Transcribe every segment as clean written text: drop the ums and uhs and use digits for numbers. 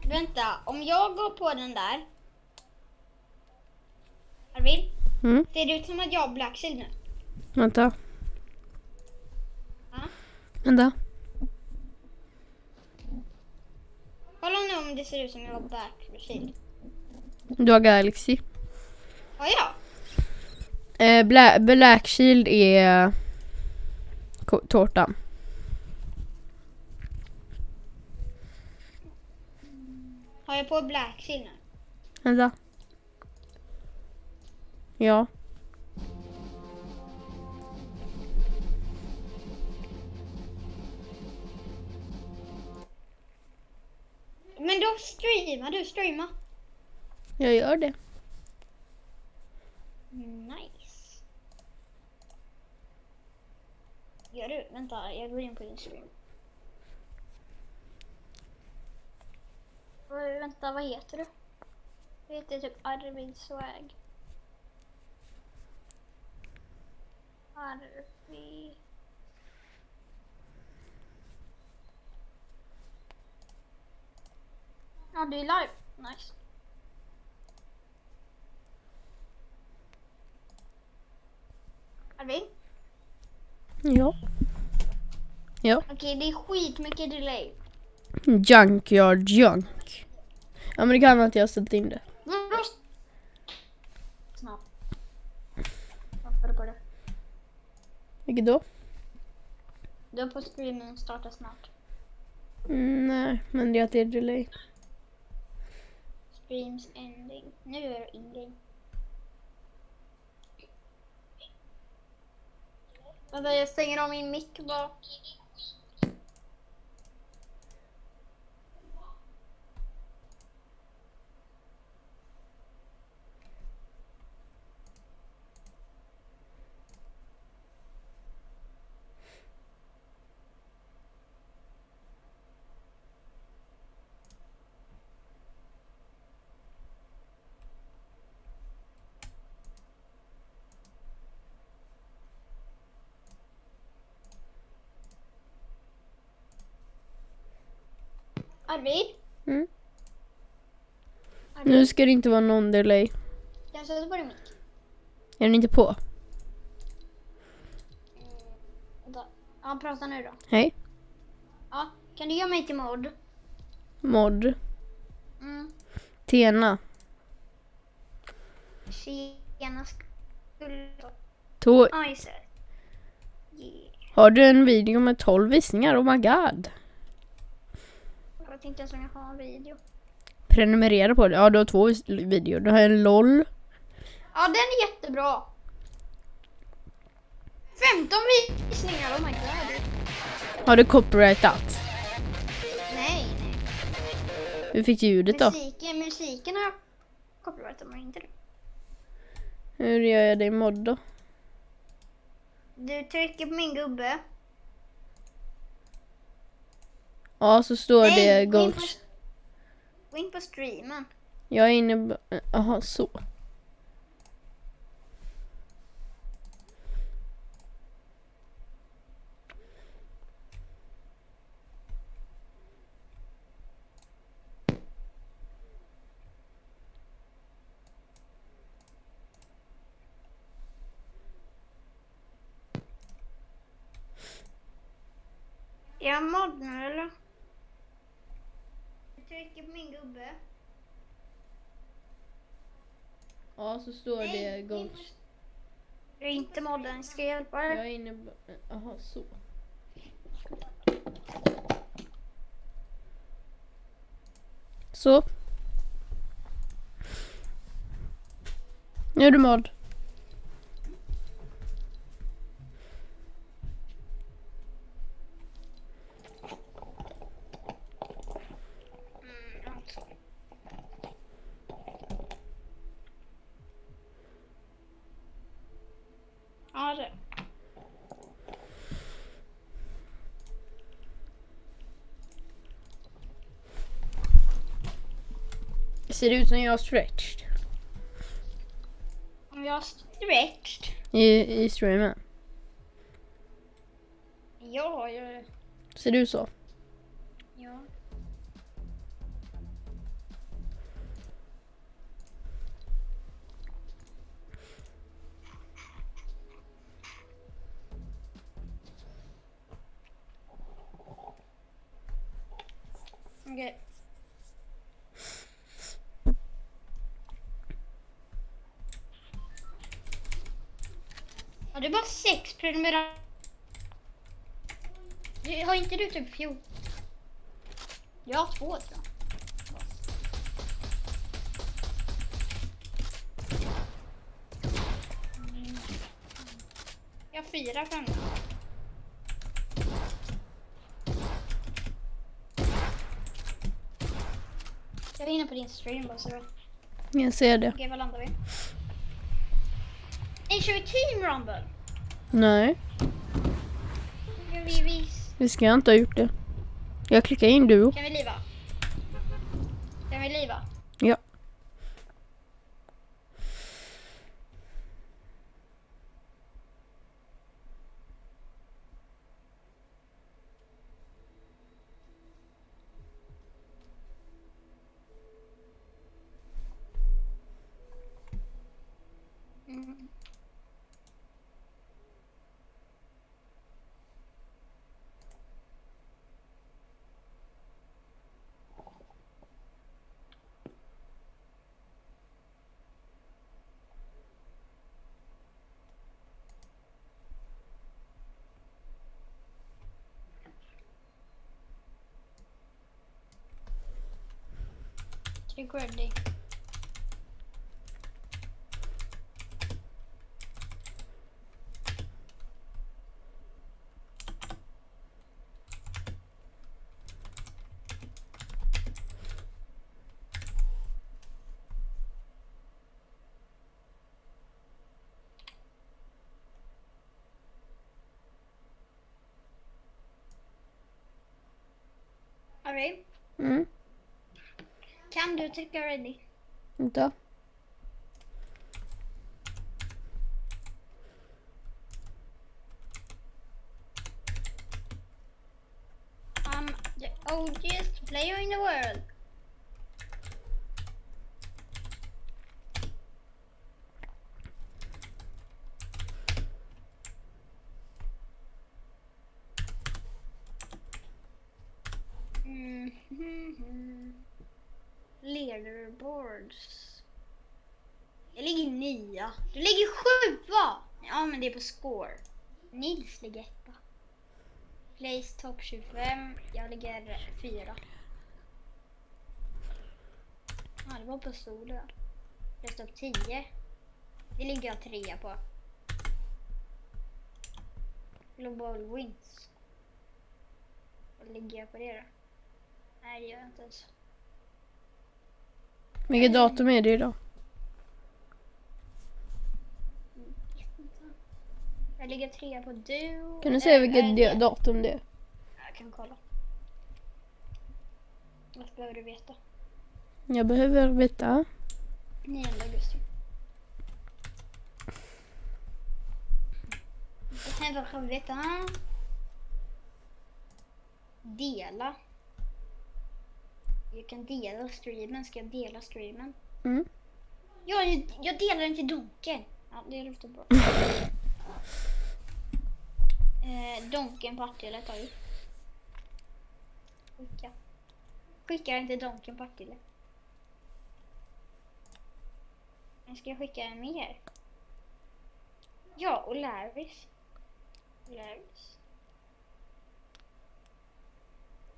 Vänta, om jag går på den där. Arvid? Ser det ut som att jag har Black Shield nu? Vänta. Ja. Vänta. Kolla nu om det ser ut som jag har Black Shield. Du har Galaxy. Ja. Black Shield är tårtan. Har jag på Black Shield nu? Vänta. Ja. Men då streama. Jag gör det. Nice. Gör du? Vänta, jag går in på din stream. Vänta, vad heter du? Jag heter typ Arvid Swag. Arvid. Ja, du är live. Nice. Arvid? Ja. Ja. Okej, det är skitmycket delay. Junkyard junk. Ja, men det kan att jag har ställt in det. Snabbt. Varför på det? Vilket då? Du är på streamen startar snart. Nej, men det är att det är delay. Streams ending. Nu är det in-game. Vänta, jag stänger av min mick bara. Arvid? Mm. Arvid? Nu ska det inte vara någon delay. Jag sätter på din mick. Är den inte på? Vänta. Ja, prata nu då. Hej. Ja, kan du göra mig till mod? Mod. Mm. Tena. Tjena skulle... Ice. Yeah. Har du en video med 12 visningar? Oh my god. Jag vet inte ens om jag har en video. Prenumerera på det. Ja, du har 2 videor. Du har en LOL. Ja, den är jättebra. 15 visningar, oh my god. Har du copyrightat? Nej. Hur fick du ljudet då? Musiken har jag copyrightat, men inte det. Hur gör jag det i mod då? Du trycker på min gubbe. Ja, så står det gå gold. Gå in på streamen. Jag är inne... Aha, så. Är jag mod nu eller? Du trycker på min gubbe. Ja, så står det gold. Jag är inte modden, ska jag hjälpa dig? Jag är inne... Aha, så. Så. Nu är du mod. Ja, det. Ser det ut som jag har stretched? Om jag har stretched. I streamen. Ja, jag... Ser du så? Ja. Okej. Ja, det är bara 6 prenumeranter. Har inte du typ 14? Jag har 2 tror jag. Jag har 4 framme. Jag är inne på din stream bara så då. Jag ser det. Okej, vad landar vi? Nej, kör vi Team Rumble? Nej, Kan vi visa? det ska jag inte ha gjort det. Jag klickar in duo. Kan vi liva? Kan vi liva? Ja. Mm. Tryck ready. Okej. Mm. Kan du trycka ready? Vänta. The oldest player in the world. Leaderboards. Jag ligger 9. Du ligger 7. Ja, men det är på score. Nils ligger 1. Place top 25. Jag ligger 4. Ja, det var på stolen. Place top 10. Det ligger jag 3 på. Global wins. Vad ligger jag på det då? Nej, det gör jag inte ens. Vilket datum är det idag? Jag ligger 3 på du. Kan du säga vilket datum det är? Jag kan kolla. Vad behöver du veta? Jag behöver veta. 9 augusti. Behöver jag veta? Dela. Jag kan dela streamen. Ska jag dela streamen? Mm. Ja, jag delar den till Donken. Ja, det låter bra. Donken Partille tar vi. Skicka den till Donken Partille. Men ska jag skicka den mer? Ja, och Larrys.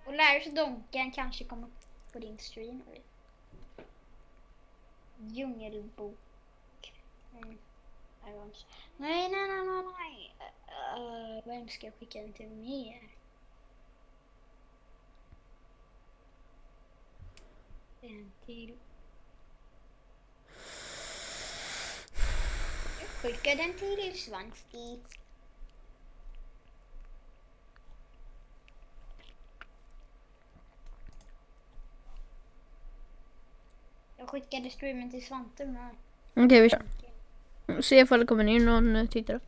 Och Larrys och Donken kanske kommer på din stream. Djungelbok. Nej. Vem ska jag skicka den till mer? Den till... Jag skickar den till Svanski. Jag skickade streamen till Svante med. Okej, vi kör. Se ifall det kommer in någon tittare.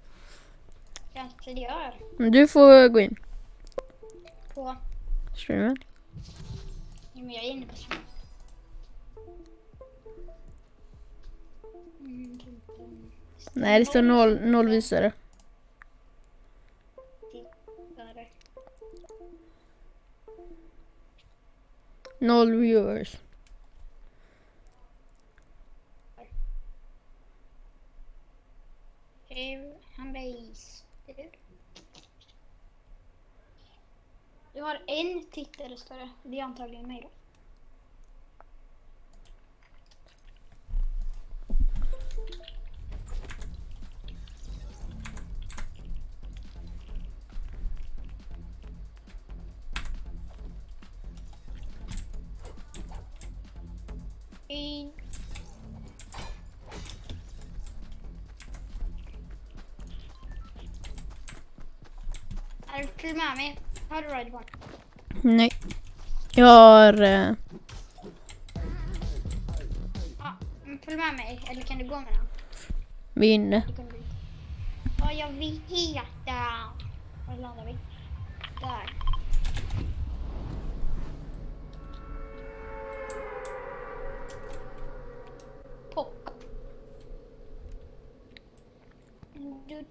Kanske det gör. Du får gå in. På... Streamen. Ja, men jag är inne på streamen. Nej, det står noll visare. 0 viewers. Han is. Du har en tittare står det. Det är antagligen mig då. Är du följ med mig? Har du ride one? Nej. Jag har... Ja, men följ med mig. Eller kan du gå med den? vi är inne. Ja, jag vill heta. Var landar vi? Där. Pock. Jag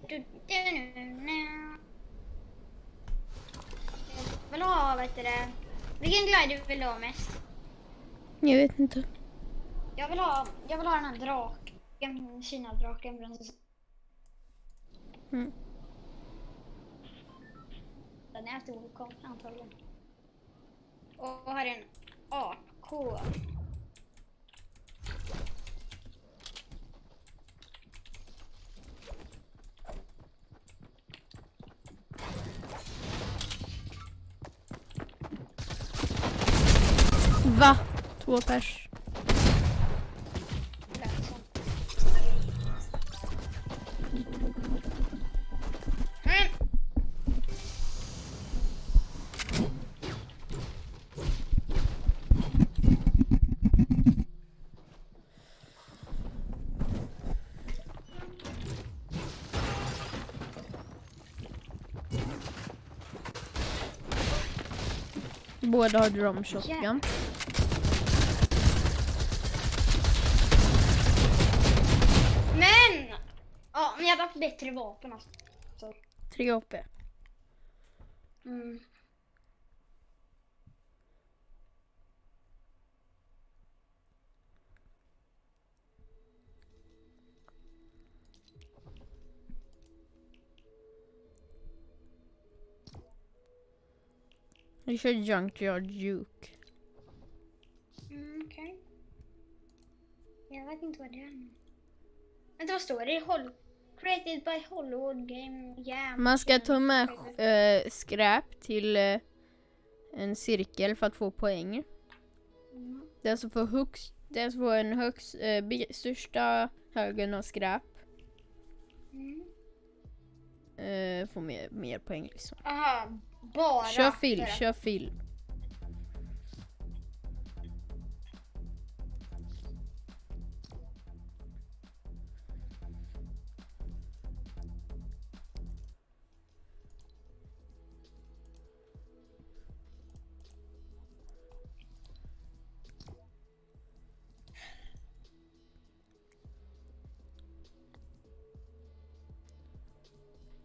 vill ha, vet du det? Vilken glider vill du ha mest? Jag vet inte. Jag vill ha den här draken, Kina-draken. Mm. Den är stor, antagligen. Och här är en AK. Va? 2 pers. Båda har drum shotgun. Yeah. Men! Ja, men jag hade haft bättre vapen alltså. 3 AP. Mm. Vi kör Junkyard Juke. Okej. Jag vet inte vad det är. Vänta, vad står det? Created by Hollywood Game Jam. Man ska ta med skräp till en cirkel för att få poäng. Mm. Den som får en största högen av skräp får mer poäng liksom. Aha, bara. Kör fil.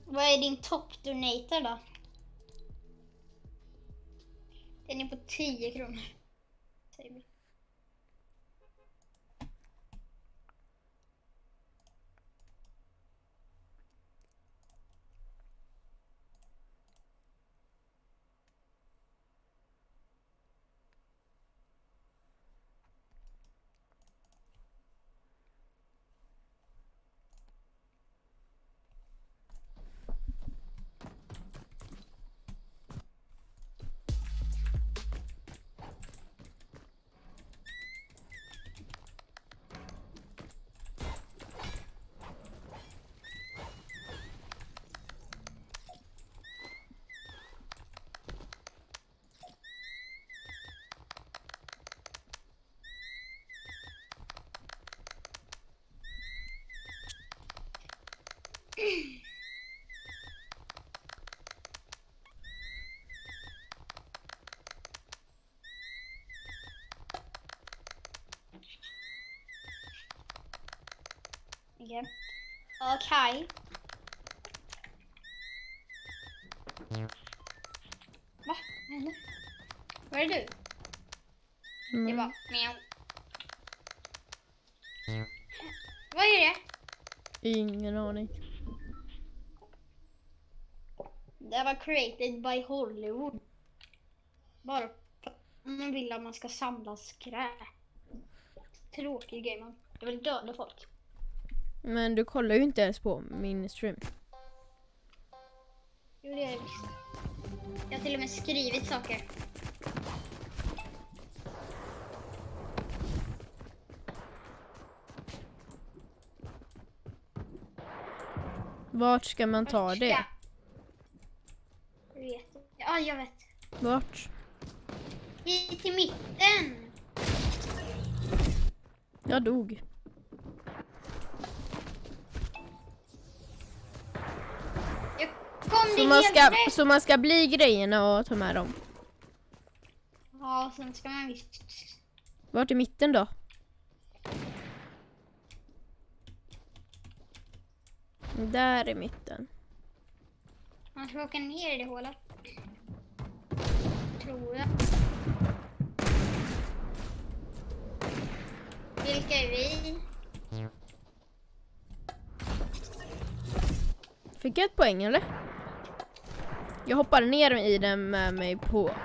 Vad är din top donator då? Den är på 10 kronor. Säger vi. Okej. Okej. Va? Vad händer? Var är du? Det var mjau. Vad är det? Ingen aning. Det var created by Hollywood. Bara för att man vill att man ska samla skräp. Tråkig grej, man. Jag vill döda folk. Men du kollar ju inte ens på min stream. Jo, det är det visst. Jag har till och med skrivit saker. Vart ska man ta det? Jag vet. Ja, jag vet. Vart? Hit till mitten. Jag dog. Jag kom Så man ska bli grejerna och ta med dem? Ja, sen ska man visst. Vart är mitten då? Där är mitten. Man ska åka ner i det hålet. Tror jag. Vilka är vi? Fick jag ett poäng eller? Jag hoppade ner i den med mig på.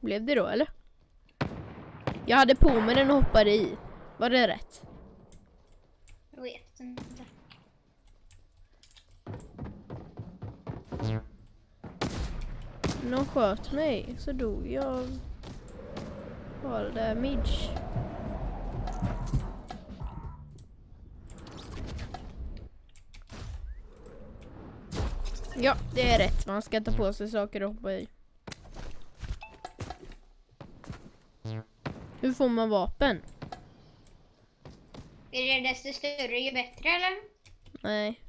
Blev det då eller? Jag hade på mig den och hoppade i. Var det rätt? Jag vet inte. Någon sköt mig så dog jag. Var det där midge? Ja, det är rätt. Man ska ta på sig saker och hoppa i. Hur får man vapen? Är det desto större ju bättre eller? Nej.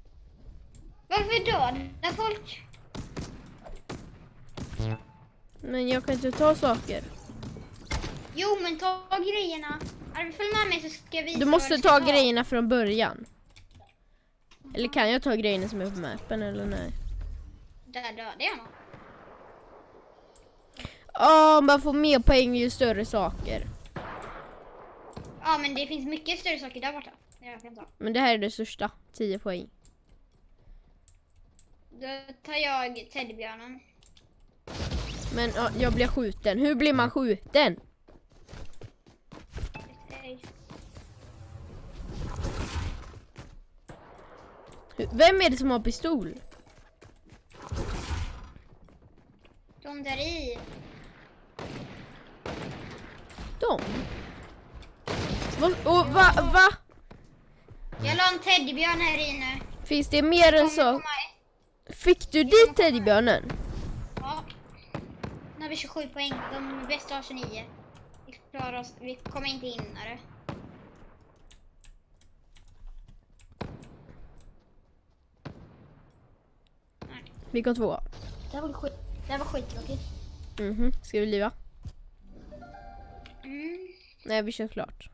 Varför dödar folk? Men jag kan inte ta saker. Jo, men ta grejerna. Följ med mig så ska jag visa. Du måste ta grejerna från början. Eller kan jag ta grejerna som är på mappen eller nej? Där dödade jag någon. Man får mer poäng ju större saker. Ja, men det finns mycket större saker där borta. Jag kan ta. Men det här är det största. 10 poäng. Då tar jag teddybjörnen. Men jag blir skjuten. Hur blir man skjuten? Vem är det som har pistol? De där i. De? Va? Jag la en teddybjörn här inne. Finns det mer än så? Fick du dit teddybjörnen? Ja. Nu har vi 27 poäng. De bästa har 29. Vi klarar oss. Vi kommer inte in här. Vi kom 2. Det var skittråkigt. Ska vi liva? Mm. Nej, vi kör klart.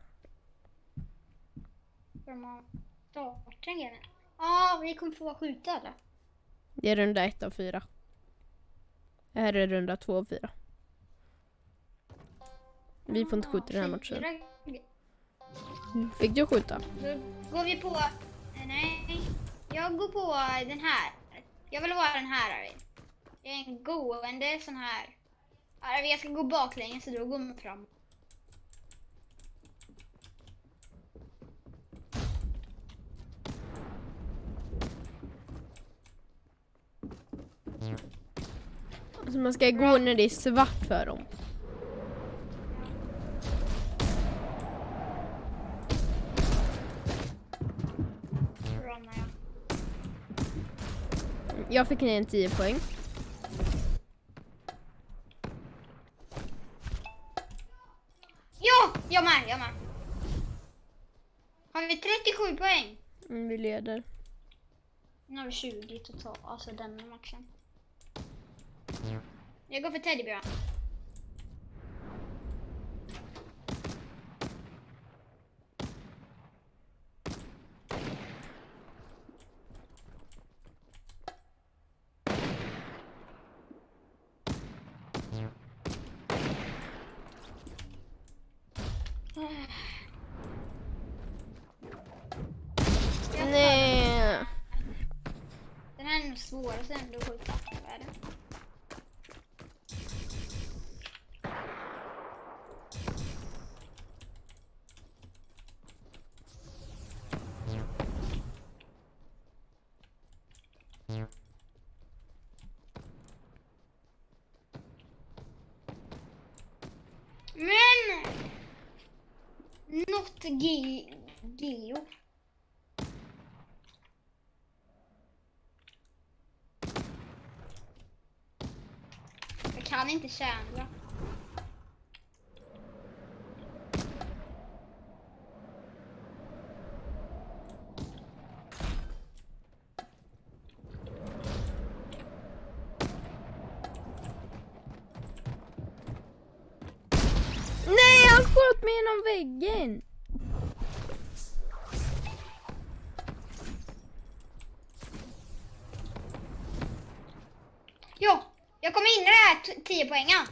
För man startar en grej. Ja, vi kommer få skjuta eller? Det är runda 1 av 4. Det här är runda 2 av 4. Vi får inte skjuta den här matchen. Fick du skjuta? Då går vi på... Nej, jag går på den här. Jag vill vara den här, Arvin. Det är en gående sån här. Arvin, jag ska gå baklänges så då går man fram. Alltså man ska gå när det är svart för dem. Jag fick ner en 10 poäng. Ja, jag med. Har vi 37 poäng? Vi leder. Nu har vi 20 totalt, alltså den matchen. Jag går för teddybjörn. är nog svårast ändå att skjuta. Vad är det? Men något geo. Jag kan inte kärnra. Nej, han sköt mig genom väggen. Jo, jag kom in i det här 10 poängen.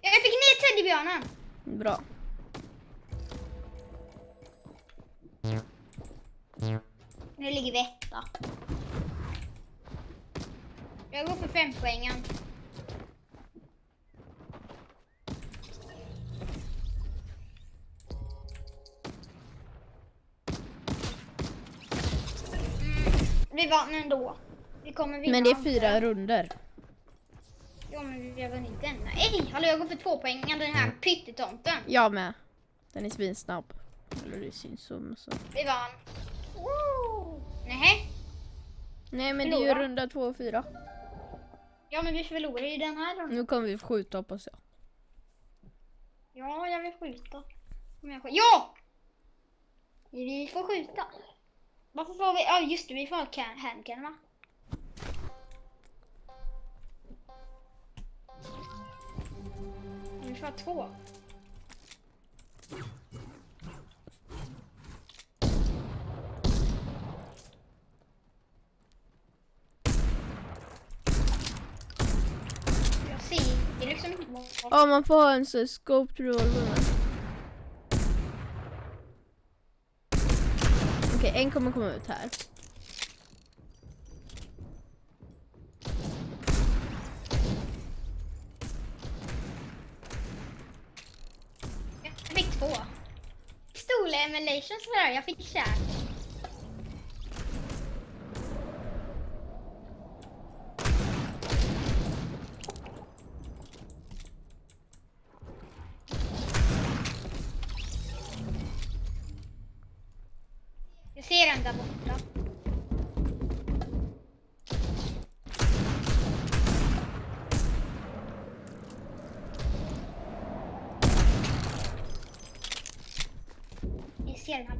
Jag fick ner teddybjörnen. Bra. Nu ligger vi etta. Jag går för 5 poängen. Vi vann ändå. Vi kommer vinna. Men det är 4 runder. Ja, men vi har vunnit denna. Ej, hallå, jag går för 2 poängen, den här pyttetomten. Jag med. Den är svinsnabb. Eller det syns som så. Vi vann. Nej. Nej, men det är ju runda 2 och 4. Ja, men vi förlorar ju den här rundan. Nu kommer vi skjuta, hoppas jag. Ja, jag vill skjuta. Ja! Vi får skjuta. Varför får vi? Ja, just det, vi får ha handgun, va? Vi får ha 2. Jag ser liksom inte vad. Ja, man får ha en så scoped revolver med. Okej, en kommer komma ut här. Jag fick 2. Pistol emulations där, jag fick kärn. Jag ser den där borta. Jag ser den här.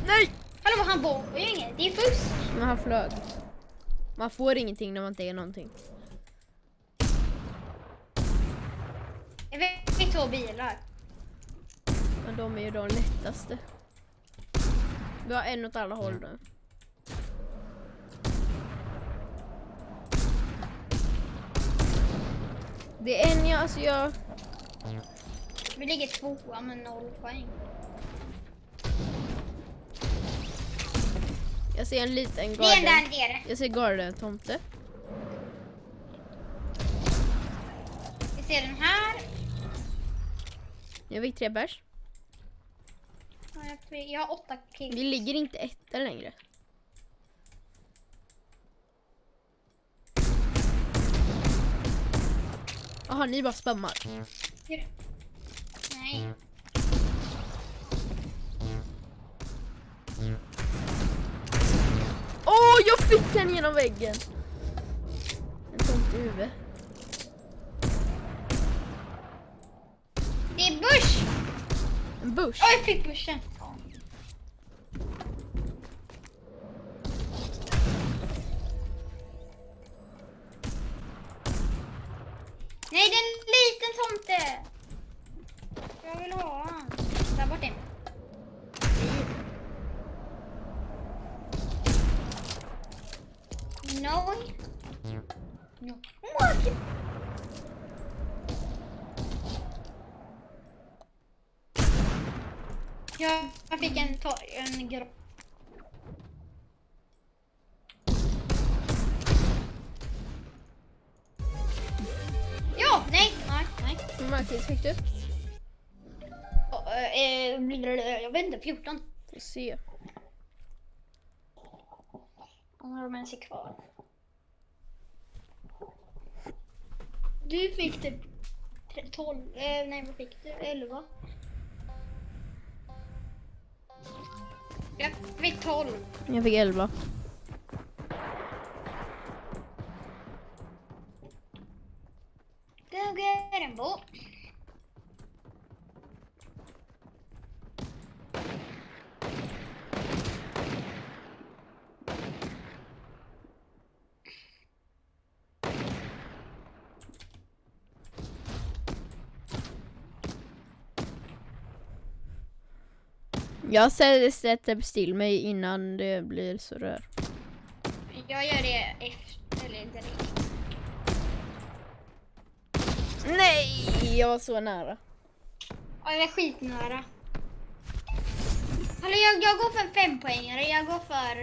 Nej! Hallå, han var ju inget. Det är fusk. Men han flög. Man får ingenting när man inte är någonting. Jag fick 2 bilar. Men de är ju de lättaste. Vi har en åt alla håll nu. Det är en jag... Vi ligger 2 med 0 poäng. Jag ser en liten Det är en garden. där nere. Jag ser garden, tomte. Vi ser den här. Jag fick 3 bärs. Jag har 8 kills. Vi ligger inte etta längre. Jaha, ni bara spammar. Nej. Åh, jag fick den genom väggen. En tomt i huvudet. Det är bush. En bush. Oj, jag fick bushen. Nej, det är en liten tomte. Jag vill ha han. Där bort den. No. No. What? Jag fick en grå. Nej. Hur många kills fick du? Jag vet inte, 14. Får se. Om de ens är kvar. Du fick typ 12. Nej, vad fick du? 11. Jag fick 12. Jag fick 11. Go get him, boy. Jag sätter still mig innan det blir så rör. Jag gör det efter, eller direkt. Nej, jag var så nära. Ja, jag är skitnära. Eller jag går för en 5-poängare. Jag går för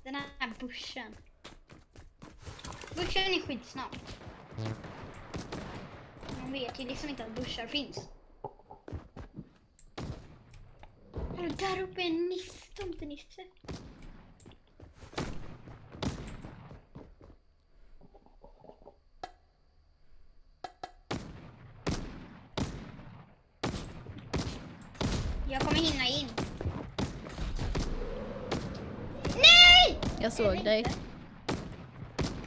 den här bushen. Bushen är skitsnabb. Man vet ju liksom inte att bushar finns. Där uppe är en tomtenisse. Jag kommer hinna in. Nej! Jag såg dig.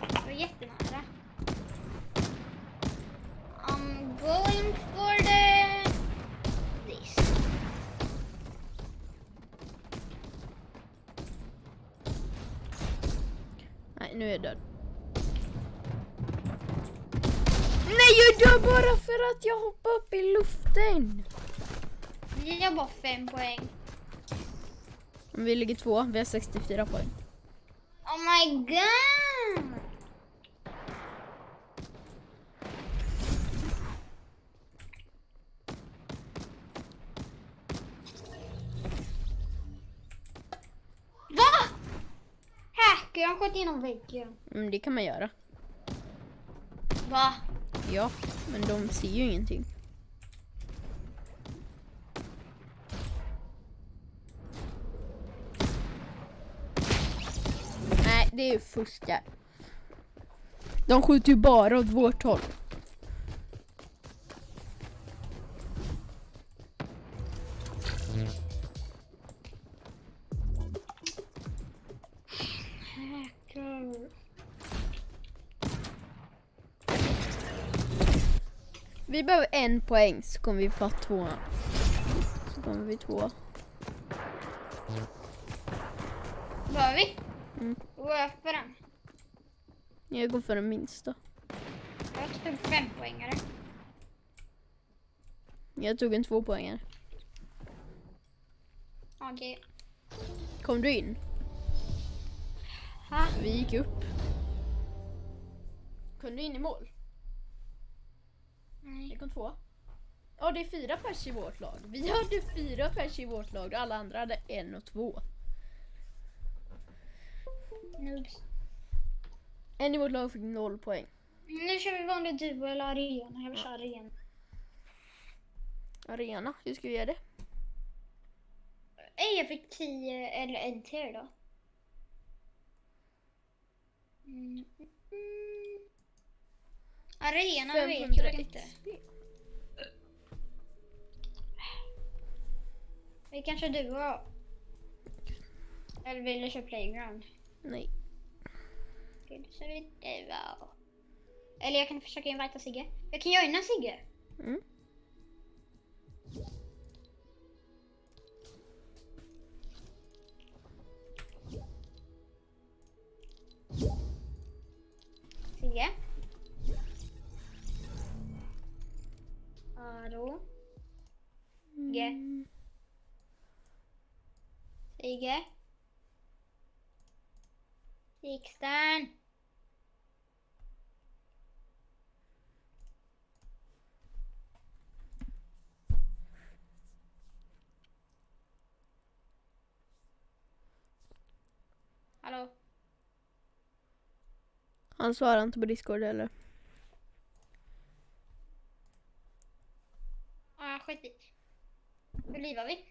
Det var jättenära. I'm going for this. Nej, nu är jag död. Nej, jag dör bara för att jag hoppar upp i luften. Jag har bara 5 poäng. Vi ligger 2, vi har 64 poäng. Oh my god! Va? Hacker, jag har gått igenom väggen. Det kan man göra. Va? Ja, men de ser ju ingenting. Nej, det är ju fuskar. De skjuter ju bara åt vårt håll. Hacker. Vi behöver 1 poäng så kommer vi få 2. Så kommer vi 2. Var vi? Mm. Går jag för den? Jag går för den minsta. Jag tog 5 poängare. Jag tog en 2 poängare. Okej. Kom du in? Ha? Vi gick upp. Kom du in i mål? Nej. Jag kom 2. Ja, det är 4 pers i vårt lag. Vi hade 4 pers i vårt lag och alla andra hade 1 och 2. Noobs. En i vårt lag fick 0 poäng. Nu kör vi vanlig duo eller arena. Jag vill köra arena. Arena, hur ska vi göra det? Jag fick 10 eller en till då. Arena vet jag inte. Vi kanske duo. Eller vill du köra playground? Nej. Så vi duo. Eller jag kan försöka invita Sigge. Jag kan joina Sigge. Mm. Sigge. Aro. Sigge. Sigge. Sixten. Hallå? Han svarar inte på Discord eller? livar vi.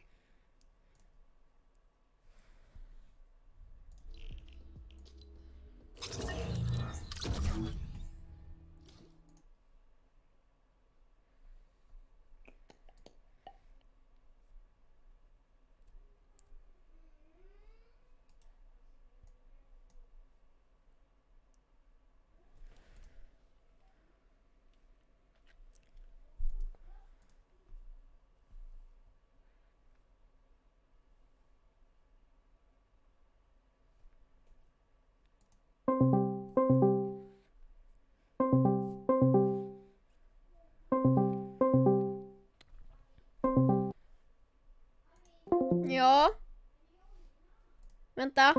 Ja. Vänta.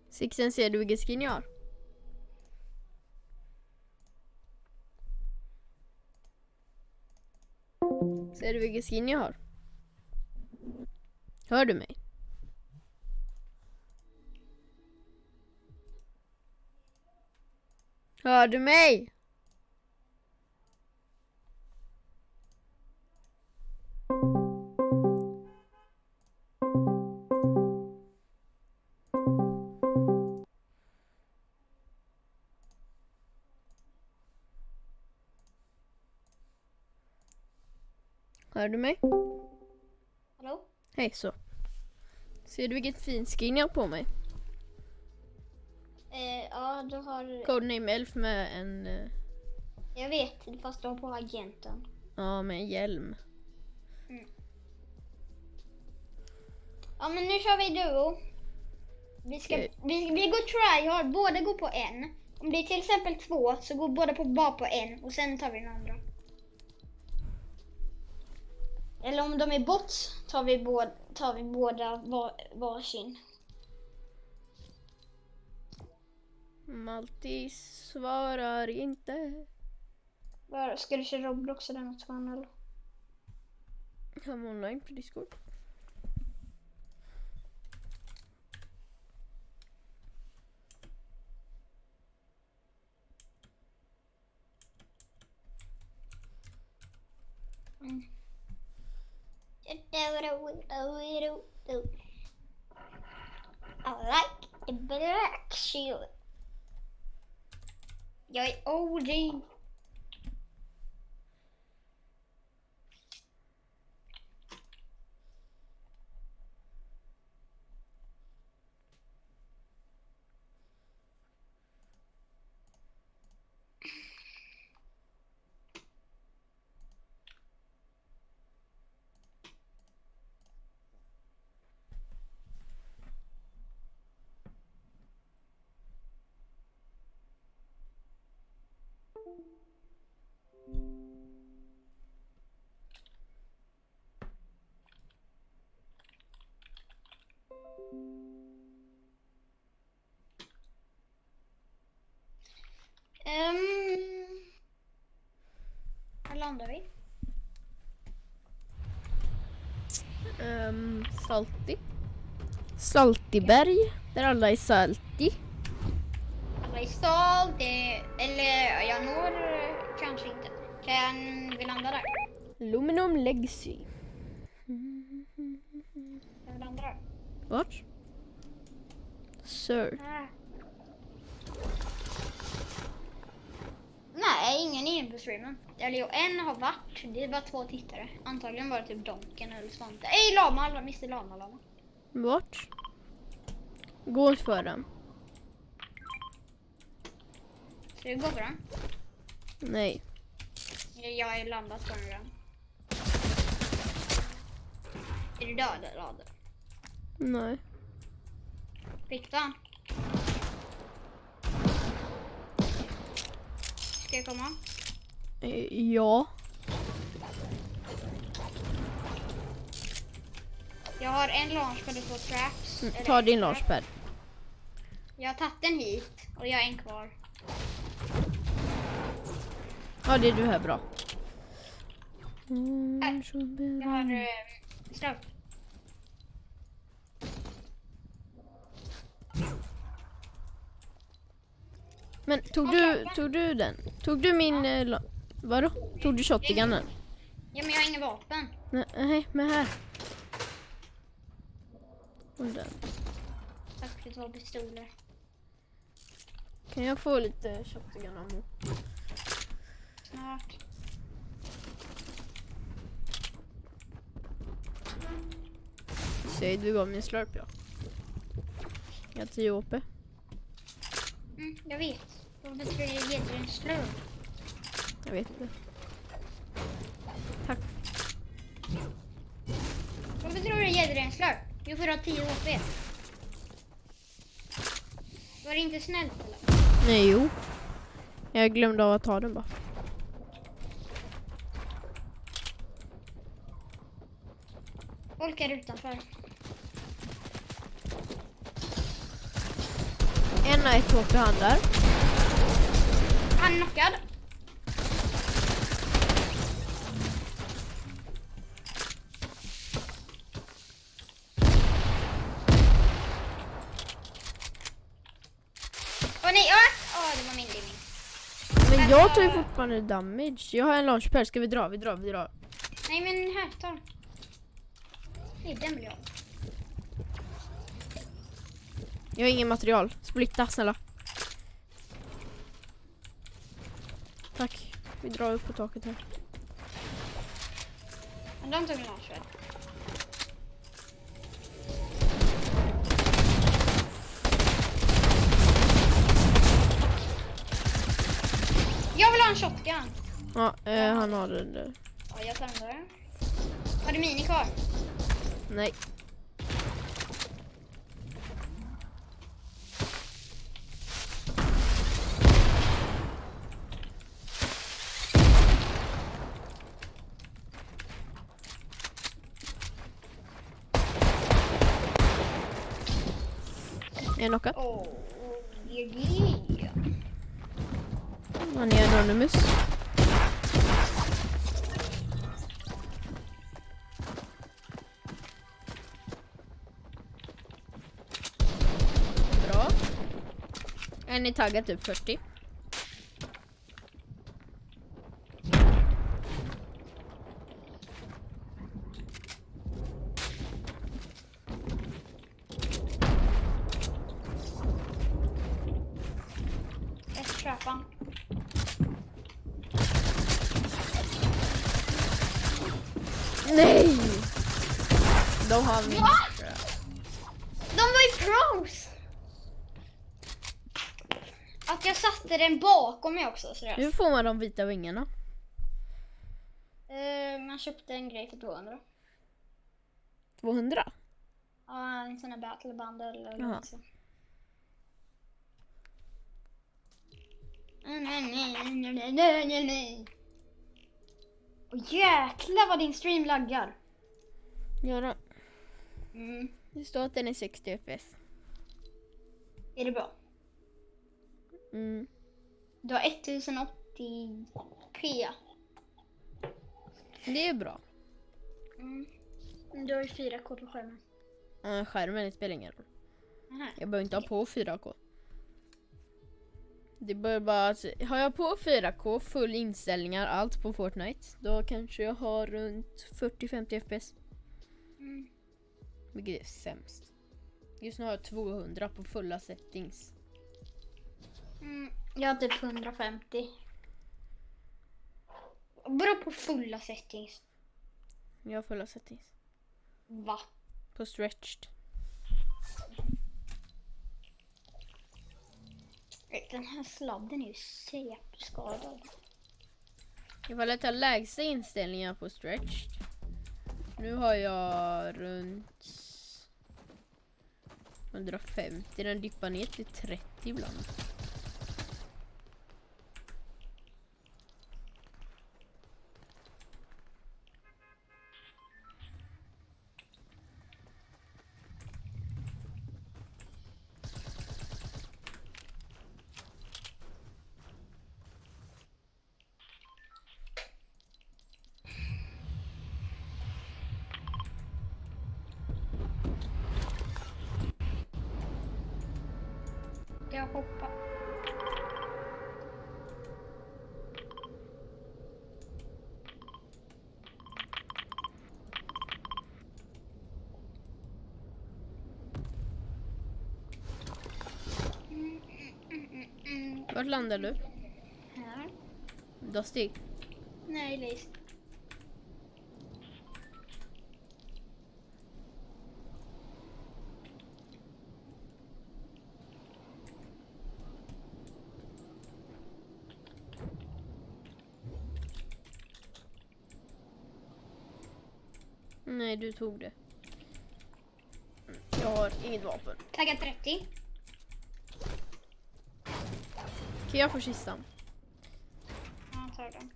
Sixen, ser du vilken skin jag har? Ser du vilken skin jag har? Hör du mig? Hör du mig? Hör du mig? Hallå? Hej, så. Ser du vilket fint skin jag har på mig? Ja, du har... Codename Elf med en... Jag vet, fast du har på agenten. Ja, med en hjälm. Ja, men nu kör vi duo. Vi går tryhard, båda går på en. Om det är till exempel 2 så går båda bara på en och sen tar vi den andra. Eller om de är bots tar vi båda varsin. Malti svarar inte. Ska du köra Roblox eller något sånt eller? Han är online på Discord. I like the black shield. Jag är OG. Var landar vi? Saltiberg, där alla är salty. Alla är salty. Eller jag når kanske inte. Kan vi landa där? Luminum Legacy. Kan vi landa där? Vart? Sir. Nej, ingen är inne på streamen. Eller jo, en har varit. Det är bara 2 tittare. Antagligen var det typ Donken eller Svante. Ej, Lama, Mr. Lama. Vart? Gå för den. Ska du gå för den? Nej. Jag är landat på den. Är du död eller? Nej. Fick du han? Ska jag komma? Ja. Jag har en launchpad och 2 traps. Ta din launchpad. Jag har tagit den hit och jag har en kvar. Ja, det är du här, bra. Jag har slagg. Men tog du den? Tog du min... vadå? Tog du shotgunnen? Ja, men jag har inga vapen. Nej, men här. Och den. Tack för 2 pistoler. Kan jag få lite shotgun ammo? Snart. Säg, du gav min slurp, ja. Jag har 10 HP. Jag vet. Varför tror jag ger dig en slurp? Jag vet inte. Tack. Varför tror du jag ger dig en slurp? Du får ha 10 HP. Var det inte snällt eller? Nej, jo. Jag glömde av att ta den bara. Folk är utanför. En har 1 HP hand där. Han är knockad. Åh nej, det var min limning. Men jag tar ju fortfarande damage. Jag har en launchpad. Ska vi dra? Vi drar. Nej men här, ta. Nej, den blir jag. Jag har ingen material. Splitta, snälla. Tack. Vi drar upp på taket här. Men de tog en launchpad. Jag vill ha en shotgun. Ja, han har den där. Ja, jag tar den där. Har du mini kvar? Nej. Är jag knockad? GG. Han är anonymous. Bra. En är taggad typ 40. Köpa. Nej! De har min. De var ju pros! Att jag satte den bakom mig också. Seriöst. Hur får man de vita vingarna? Man köpte en grej för 200. 200? Ja, en sån här battle bundle eller Jaha. något så. Nej. Åh jäklar vad din stream laggar. Gör det. Mm. Det står att den är 60 fps. Är det bra? Mm. Du har 1080p. Det är bra. Mm. Du har ju 4K på skärmen. Skärmen spelar ingen roll. Aha. Jag behöver inte ha på 4K. Det bör bara... Har jag på 4K, full inställningar, allt på Fortnite, då kanske jag har runt 40-50 fps. Mm. Vilket är sämst. Just nu har jag 200 på fulla settings. Jag har typ 150. Beror på fulla settings. Jag har fulla settings. Va? På stretched. Den här sladden är ju CP-skadad. Ifall jag tar lägsta inställningar på stretched. Nu har jag runt 150. Den dippar ner till 30 ibland. Vart landar du? Här. Dusty. Nej, Lace. Nej, du tog det. Jag har inget vapen. Tagga 30. Okej, jag får kistan. Ja, tar den.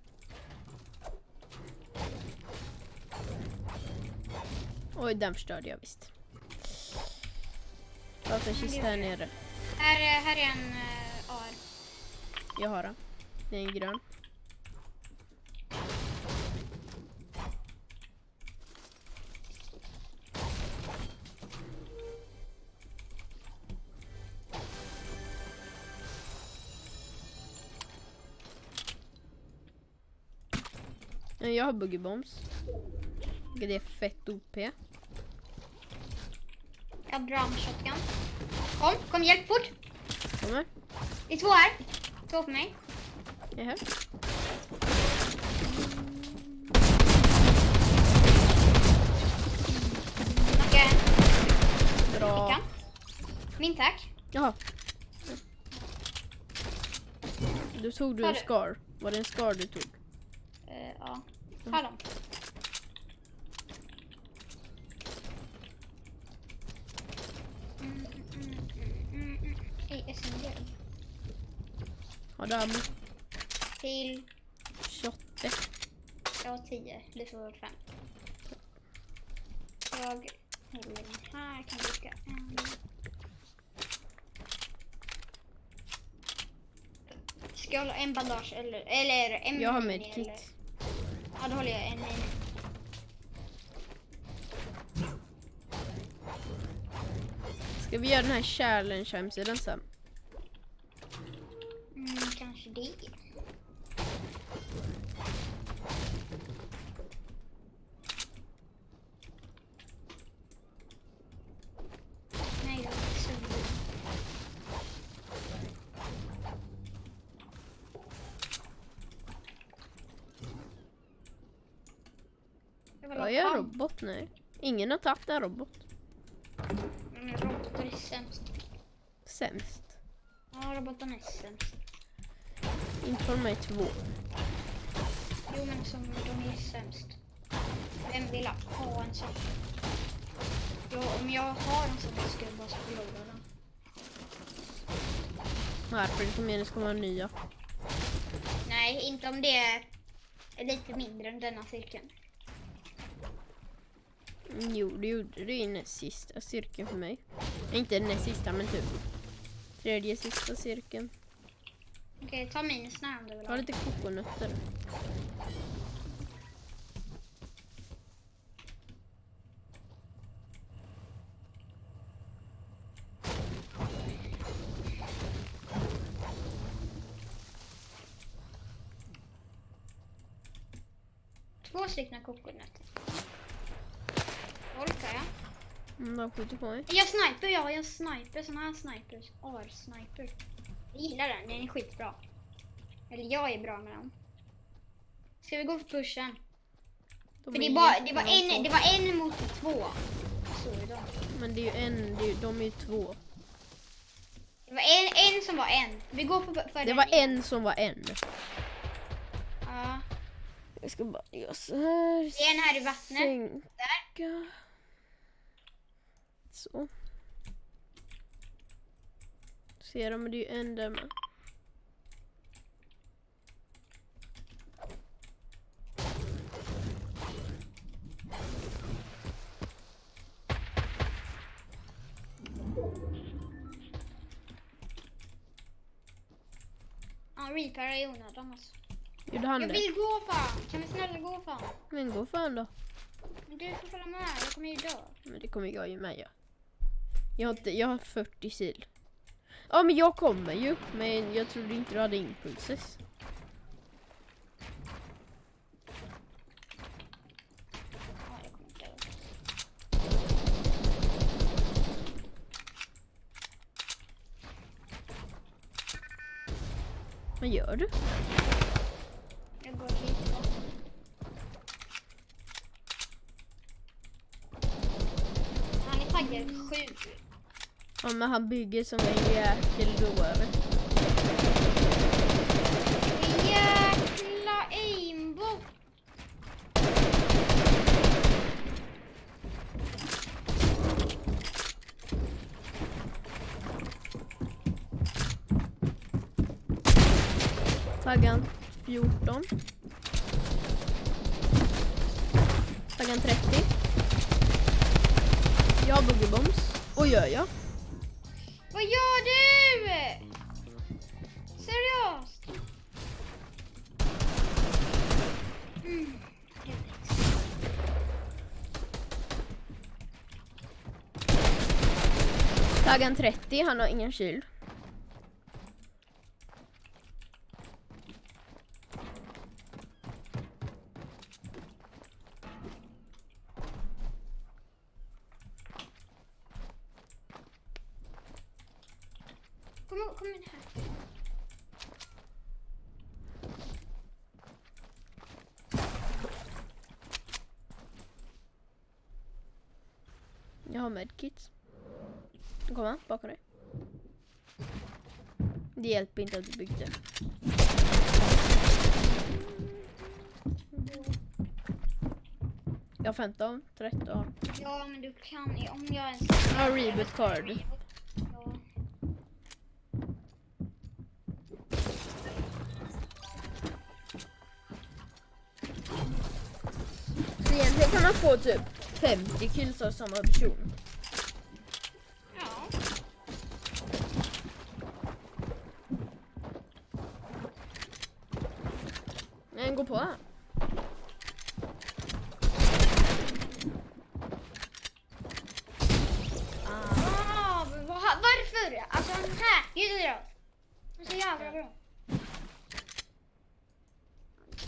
Oj, den förstörde jag visst. Jag har en kista här nere. Här är en AR. Jag har den. Det är en grön. Jag har buggybombs. Det är fett OP. Jag har drum shotgun. Kom, hjälp fort. Kommer. Det är 2 här. 2 på mig. Jag är här. Okej. Bra. Fickan. Min tack. Jaha. Du tog du en scar. Var det en scar du tog? Ja. Ta dem. SMG. Har du ammo? Till 28. ja, 10. Det får 5. Jag häller den här. Kan dricka en. Ska jag ha en bandage eller en Jag har mini, medkit. eller? Ja, då håller jag en mini. Ska vi göra den här challenge-hemsidan sen? Kanske det. Nej, det var så. Jag är robot nu. Ingen attack där robot. Robotar är sämst. Sämst. Ja, robotarna är sämst. Inte för mig 2. Jo, men som de är sämst. Vem vill ha en sån? Ja, om jag har en sån ska jag bara förlora den. Varför det kommer ska vara nya? Nej, inte om det är lite mindre än denna cirkeln. Jo, det gjorde det i näst sista cirkeln för mig. Inte näst sista, men typ tredje sista cirkeln. Okej, ta minisnä om du vill Ta ha. lite kokonötter. Två stycken kokonötter. Orkar jag? De skjuter på mig. Jag sniper, såna här snipers. AR-sniper. Jag gillar den är skitbra. Eller jag är bra med den. Ska vi gå för pushen? För det var en mot 2. Så är det. Men det är ju de är ju 2. Det var en som var en. Vi går för Det var en som var en. Ja. Jag ska bara göra så här. Det är en här i vattnet. Där. Så. Ser de, men det är ju en där med. Ja, reapar i onödan alltså. Gjorde han Jag det? vill gå fan. Kan vi snälla gå fan? Men gå fan då. Men du får följa med. Jag kommer ju dö. Men det kommer jag ju med, ja. Jag har 40 sil. Ja, men jag kommer ju. Men jag trodde inte du hade impulses. Ja, jag kommer dö. gör du? Jag går hit bort. Han är taggad 7. Ja, men han bygger som en jäkel dåre. Jäkla aimbot. Taggan 14. Taggan 30. Jag har boogiebombs. Och gör jag? Vad gör du? Seriöst? Taggan 30, han har ingen kyl. Kom in här. Jag har medkits. Kom här, bakom dig. Det hjälper inte att du byggde. Jag har 15, 13. Ja, men du kan ju om jag ens... Jag har reboot card. Ja. Så egentligen kan man få typ 50 kills av samma person. Ja. Men gå på här. Varför? Alltså han hackade oss. Han är så jävla bra.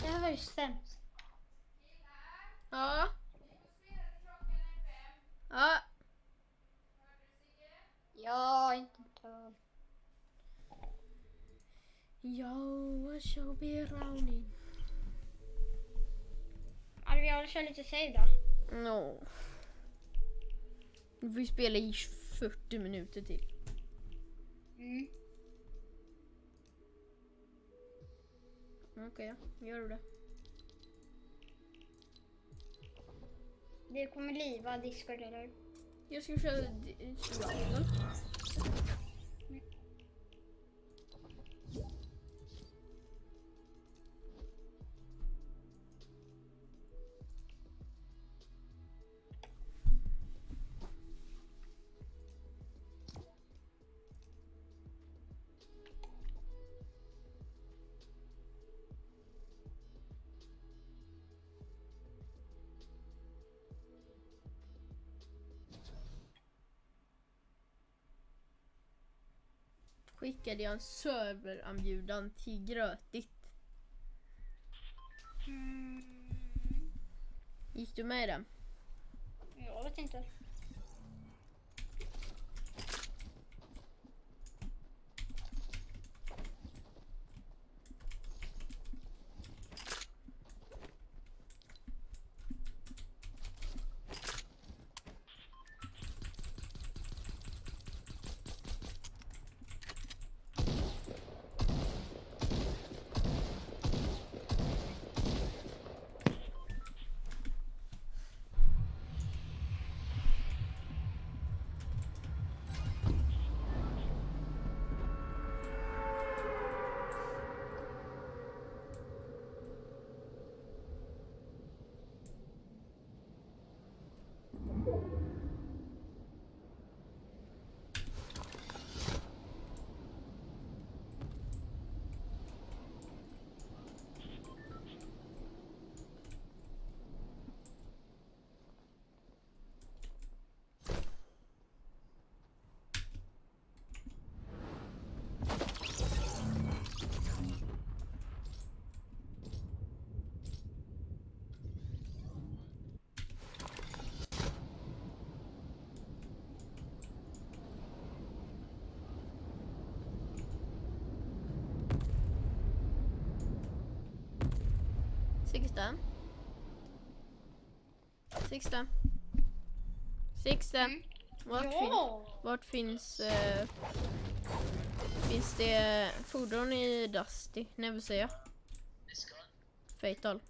Det här var ju sämst. Ja. Ja. Ja, inte ta. Yo, I shall be rounding. Ja, vi har kört lite save då. No. Vi får ju spela i 40 minuter till. Mm. Okej, gör du det. Det kommer liva Discord eller? Jag ska köra survival. Skickade jag en serveranbjudan till Grötigt. Gick du med i den? Jag vet inte. Sixten. Sixten. Sixten. Mm. Vart, vart finns finns det fordon i Dusty? Nej, vad säger jag? Fatal.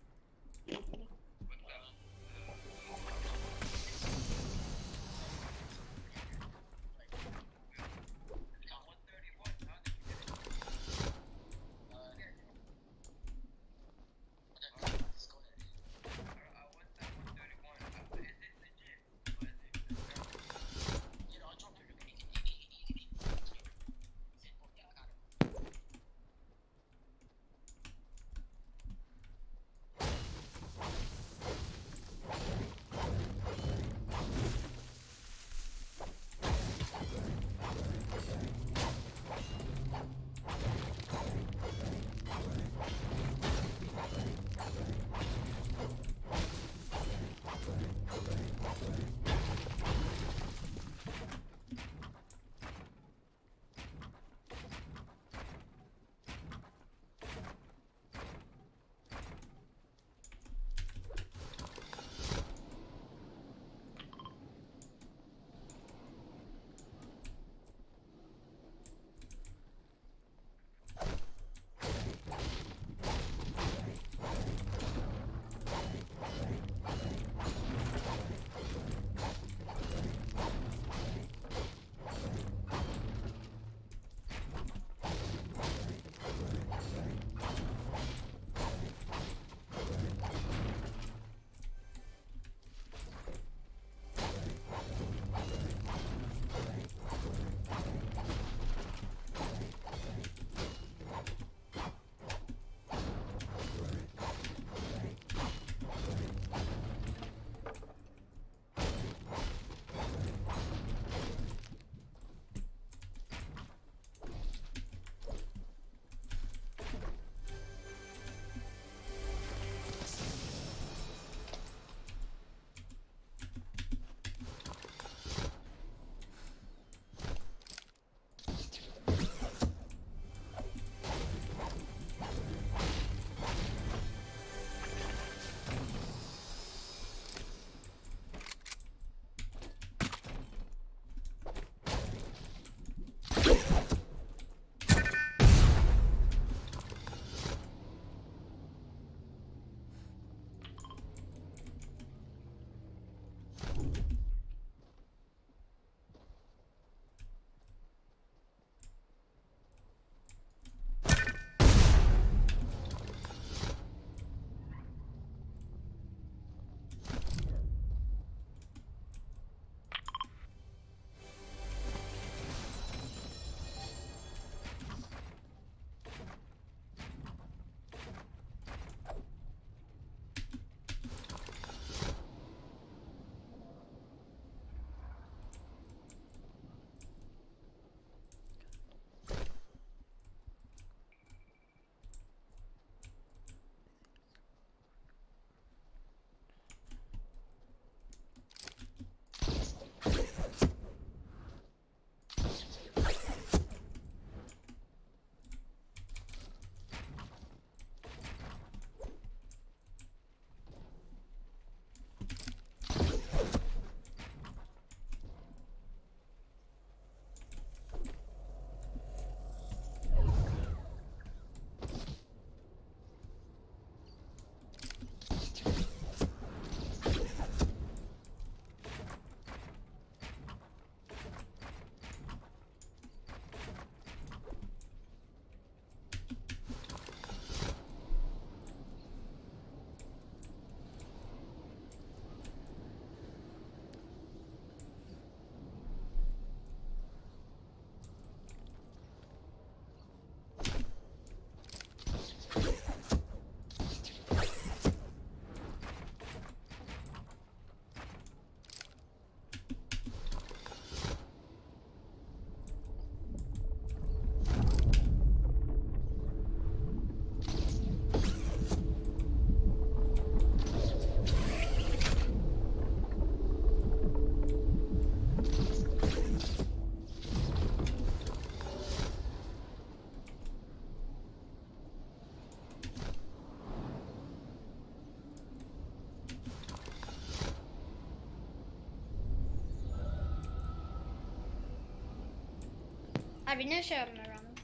Arvid, nu kör jag med random.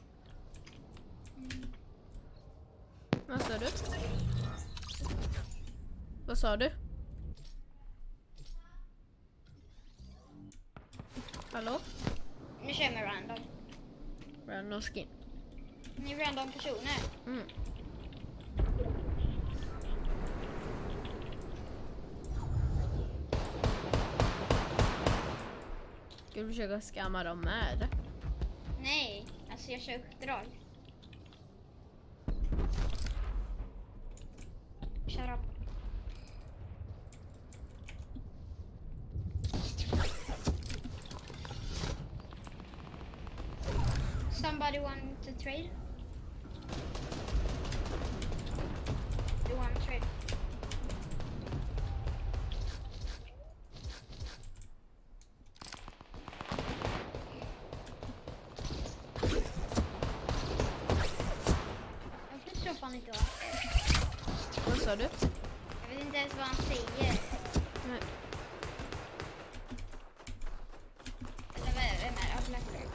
Vad sa du? Vad sa du? Hallå? Nu kör jag med random. Random skin. Ni är random personer. Mm. Ska du försöka skamma dem med? Nej, alltså jag kör uppdrag. Shut up. Somebody want to trade? You want to trade? Jag förstår fan inte vad. Vad sa du? Jag vet inte ens vad han säger. Nej. Eller vem är det? Jag glömde det.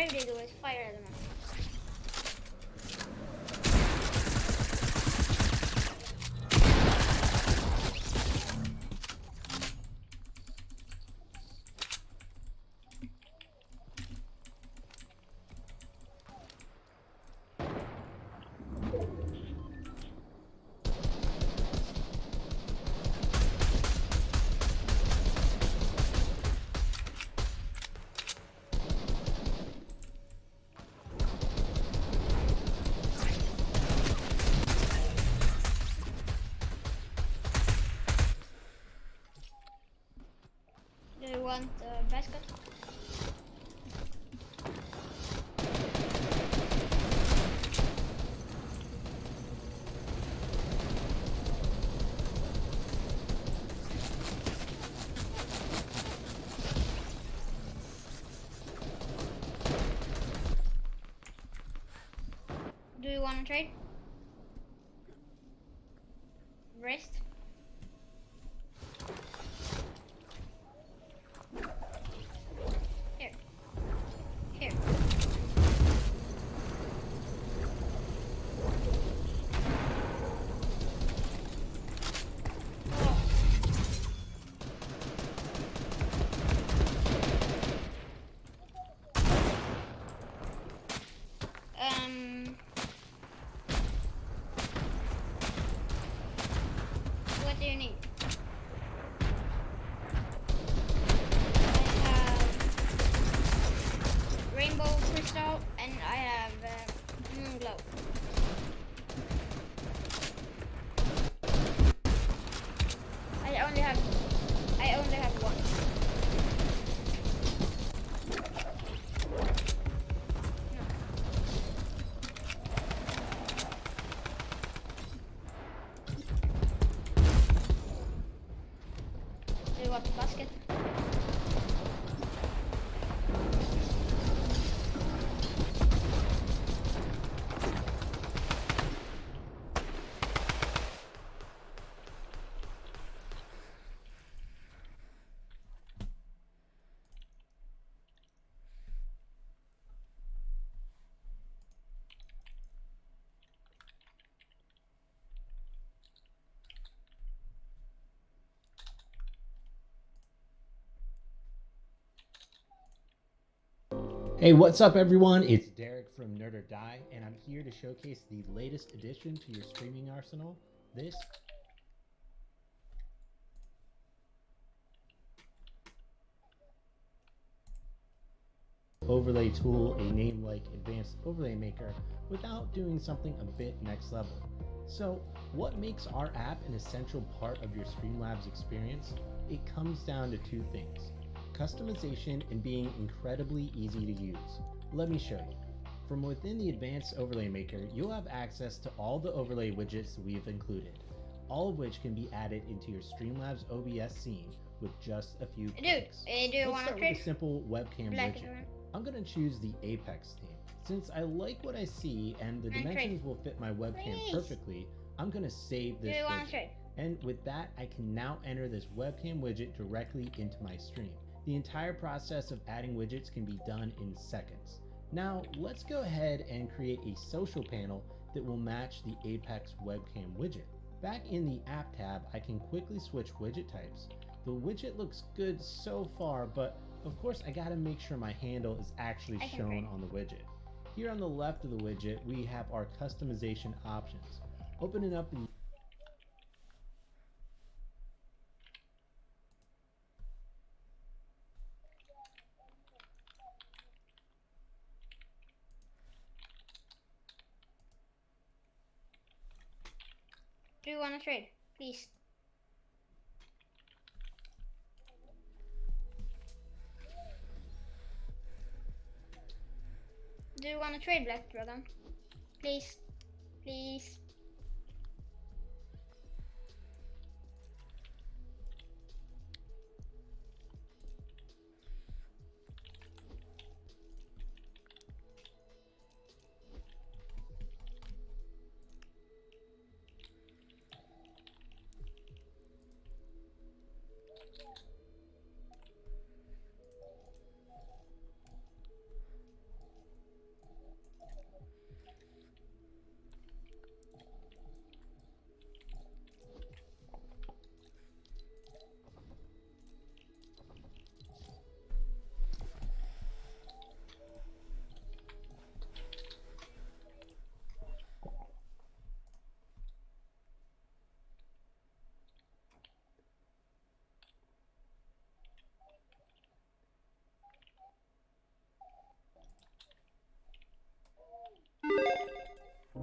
where did it was fire element? Do you want a basket? Do you want to trade? Wrist? Here. Here. Oh. What do you need? I have rainbow crystal and I have moon glow. I only have one. No. Do you want the basket? Hey, what's up everyone? It's Derek from Nerd or Die, and I'm here to showcase the latest addition to your streaming arsenal, this overlay tool, a name like Advanced Overlay Maker, without doing something a bit next level. So, what makes our app an essential part of your Streamlabs experience? It comes down to two things: customization and being incredibly easy to use. Let me show you. From within the Advanced Overlay Maker, you'll have access to all the overlay widgets we've included, all of which can be added into your Streamlabs OBS scene with just a few clicks. Do you Let's want to start with trade? a simple webcam Black widget. one. I'm going to choose the Apex theme. Since I like what I see and the And dimensions trade. will fit my webcam Please. perfectly, I'm going to save Do this you want to widget. trade? And with that, I can now enter this webcam widget directly into my stream. The entire process of adding widgets can be done in seconds. Now, let's go ahead and create a social panel that will match the Apex webcam widget. Back in the App tab, I can quickly switch widget types. The widget looks good so far, but of course I gotta make sure my handle is actually shown on the widget. Here on the left of the widget, we have our customization options. Open it up and Do you want to trade? Please. Do you want to trade, Black Dragon? Please. Please.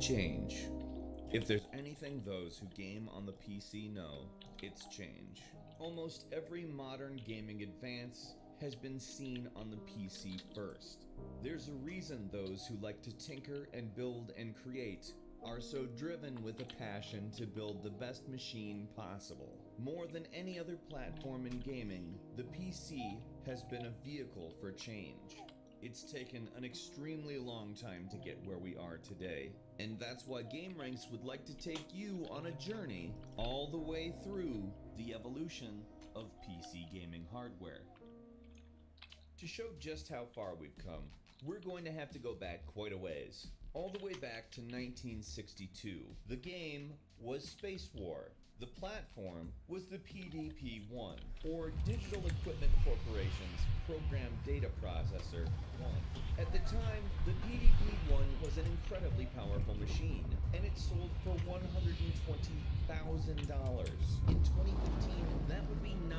Change. If there's anything those who game on the PC know, it's change. Almost every modern gaming advance has been seen on the PC first. There's a reason those who like to tinker and build and create are so driven with a passion to build the best machine possible. More than any other platform in gaming, the PC has been a vehicle for change. It's taken an extremely long time to get where we are today, and that's why GameRanks would like to take you on a journey all the way through the evolution of PC gaming hardware. To show just how far we've come, we're going to have to go back quite a ways. All the way back to 1962. The game was Space War. The platform was the PDP-1, or Digital Equipment Corporation's Program Data Processor 1. At the time, the PDP-1 was an incredibly powerful machine, and it sold for $120,000. In 2015, that would be $950,000.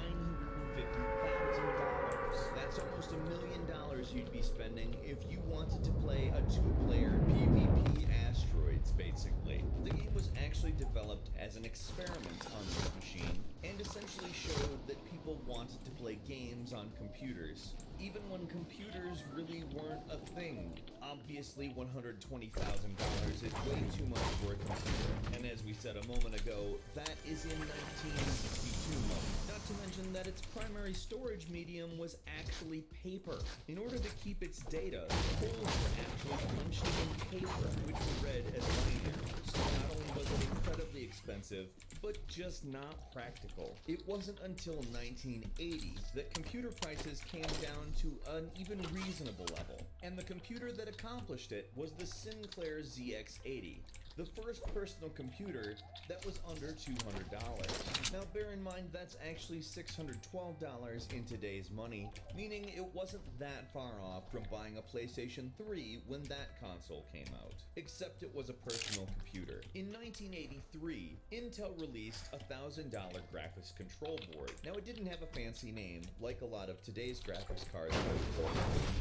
That's almost $1 million you'd be spending if you wanted to play a two-player PvP asteroids, basically. The game was actually developed as an experiment on this machine, and essentially showed that people wanted to play games on computers, even when computers really weren't a thing. Obviously, $120,000 is way too much for a computer, and as we said a moment ago, that is in 1962 money. Not to mention that its primary storage medium was actually paper. In order to keep its data, holes were actually punched in paper, which were read as binaries. So not only was it incredibly expensive, but just not practical. It wasn't until 1980 that computer prices came down to an even reasonable level, and the computer that accomplished it was the Sinclair ZX80, the first personal computer that was under $200. Now bear in mind that's actually $612 in today's money, meaning it wasn't that far off from buying a PlayStation 3 when that console came out, except it was a personal computer. In 1983, Intel released a $1,000 graphics control board. Now it didn't have a fancy name like a lot of today's graphics cards.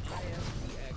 ISTX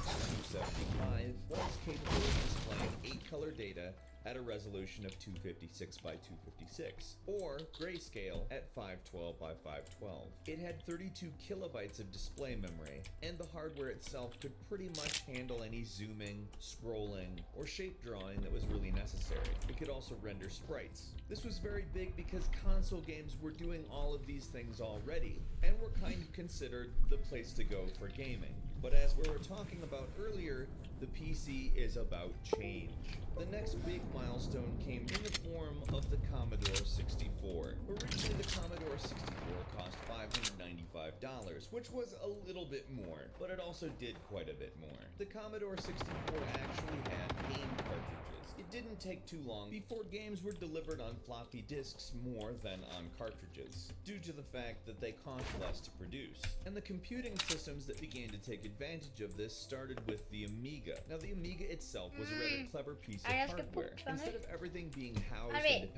275 was capable of displaying 8-color data at a resolution of 256 by 256, or grayscale at 512 by 512. It had 32 kilobytes of display memory, and the hardware itself could pretty much handle any zooming, scrolling, or shape drawing that was really necessary. It could also render sprites. This was very big because console games were doing all of these things already, and were kind of considered the place to go for gaming. But as we were talking about earlier, the PC is about change. The next big milestone came in the form of the Commodore 64. Originally, the Commodore 64 cost $595, which was a little bit more, but it also did quite a bit more. The Commodore 64 actually had game cartridges. It didn't take too long before games were delivered on floppy disks more than on cartridges, due to the fact that they cost less to produce. And the computing systems that began to take advantage of this started with the Amiga. Now the Amiga itself was a rather clever piece of hardware. Instead of everything being housed Arvid.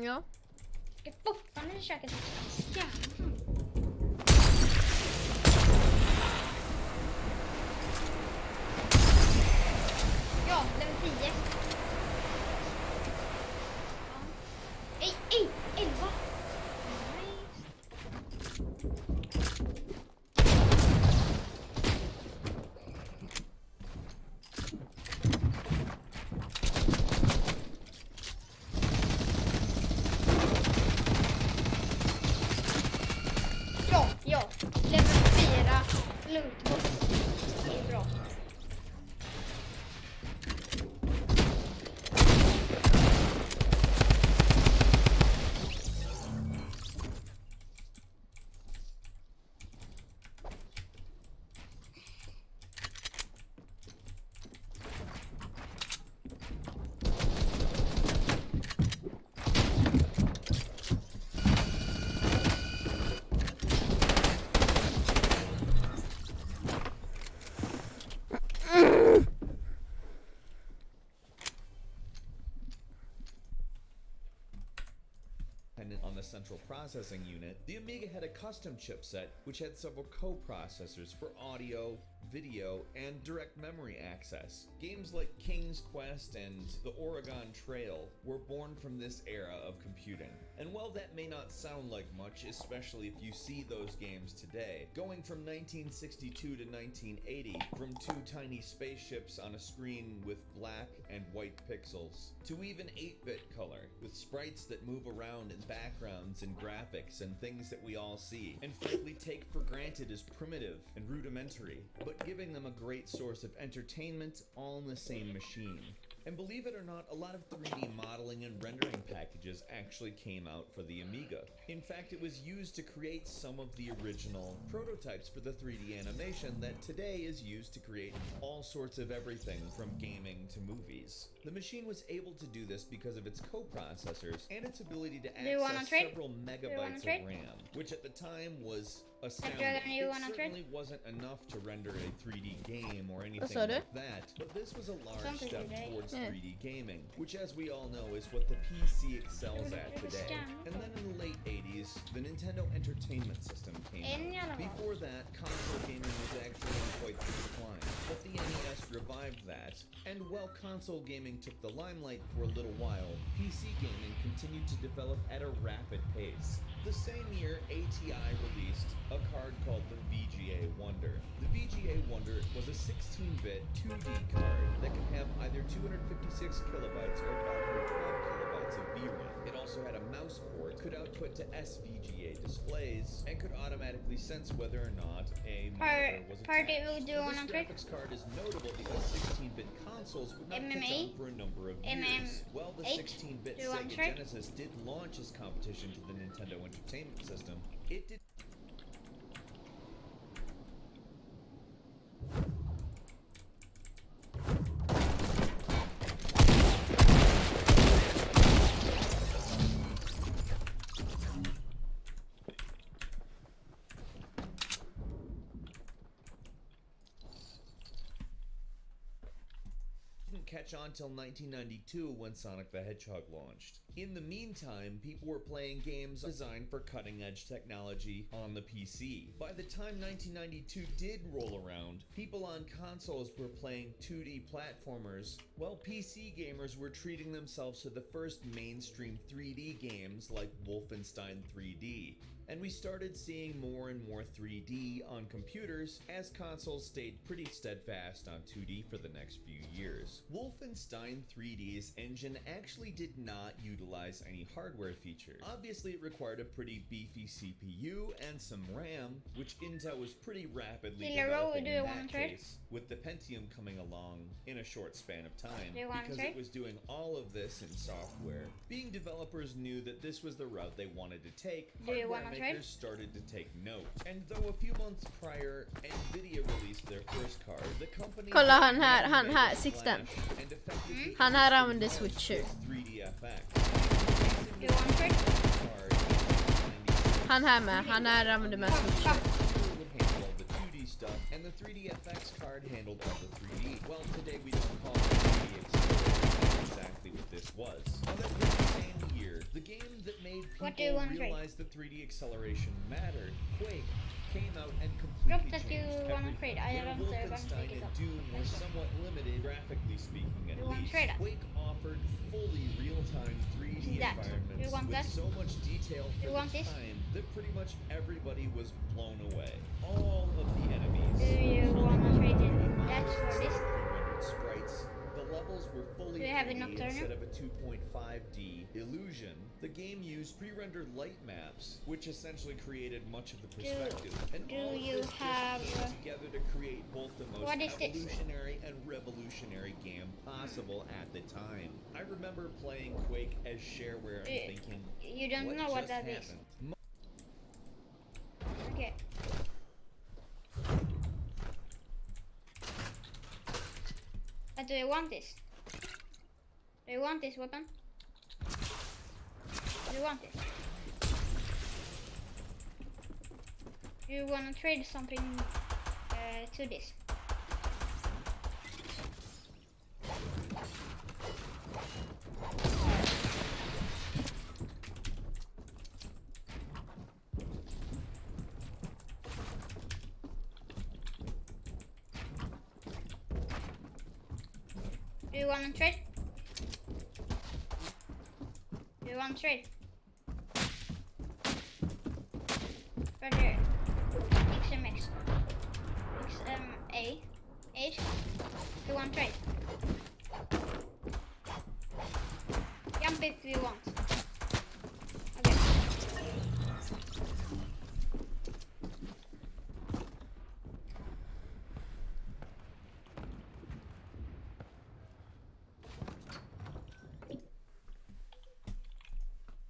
Ja. Jag ska fortfarande försöka scanna. Ja, level 10. Ej, 11. Ja, level 4. Lootbox. Det är bra. On the central processing unit, the Amiga had a custom chipset which had several coprocessors for audio, video, and direct memory access. Games like King's Quest and the Oregon Trail were born from this era of computing. And while that may not sound like much, especially if you see those games today, going from 1962 to 1980, from two tiny spaceships on a screen with black and white pixels, to even 8-bit color, with sprites that move around in backgrounds and graphics and things that we all see, and frankly take for granted as primitive and rudimentary, but giving them a great source of entertainment all in the same machine. And believe it or not, a lot of 3D modeling and rendering packages actually came out for the Amiga. In fact, it was used to create some of the original prototypes for the 3D animation that today is used to create all sorts of everything from gaming to movies. The machine was able to do this because of its coprocessors and its ability to access several megabytes of RAM, which at the time was astounding. It certainly wasn't enough to render a 3D game or anything like that, but this was a large step towards 3D gaming, which as we all know is what the PC excels at today. And then in the late 80s, the Nintendo Entertainment System came out. Before that, console gaming was actually in quite the decline, but the NES revived that, and while console gaming took the limelight for a little while, PC gaming continued to develop at a rapid pace. The same year, ATI released a card called the VGA Wonder. The VGA Wonder was a 16-bit 2D card that could have either 256 kilobytes or 512 kilobytes of VRAM. It also had a mouse port, could output to SVGA displays, and could automatically sense whether or not a monitor was attached. This graphics card is notable because 16-bit consoles would not catch on for a number of years. While the 16-bit Sega Genesis did launch as competition to the Nintendo Entertainment System, it did catch on till 1992 when Sonic the Hedgehog launched. In the meantime, people were playing games designed for cutting-edge technology on the PC. By the time 1992 did roll around, people on consoles were playing 2D platformers, while PC gamers were treating themselves to the first mainstream 3D games like Wolfenstein 3D. And we started seeing more and more 3D on computers as consoles stayed pretty steadfast on 2D for the next few years. Wolfenstein 3D's engine actually did not utilize any hardware features. Obviously, it required a pretty beefy CPU and some RAM, which Intel was pretty rapidly developing in that case, with the Pentium coming along in a short span of time, because it was doing all of this in software. Being developers knew that this was the route they wanted to take, hardware makers started to take note. And though a few months prior, Nvidia released their first card, the company Kolla han här, Sixten. Han här använder switcher. 3DFX. Han här med, han här använder med switcher. Stuff, and the 3DFX card handled all the 3D. Well, today we don't call it 3D acceleration, exactly what this was. However, the same year, the game that made people realize that 3D acceleration mattered, Quake, came out and completely changed everything. Where Wolfenstein and Doom were somewhat limited, graphically speaking at least, Quake offered fully real-time 3D environments with so much detail for the time that pretty much everybody was blown away. All of the enemies, pre-rendered sprites, the levels were fully 3D instead of a 2.5D illusion. The game used pre-rendered light maps, which essentially created much of the perspective. And all of this came together to create both the most evolutionary and revolutionary game possible at the time. I remember playing Quake as shareware and thinking, you don't know what that is. Okay. But do you want this? Do you want this weapon? Do you want this? Do you want to trade something to this? Do you want to trade? Do you want to trade? Right here. XMX. XMA. H. Do you want to trade? Jump if you want. Okay.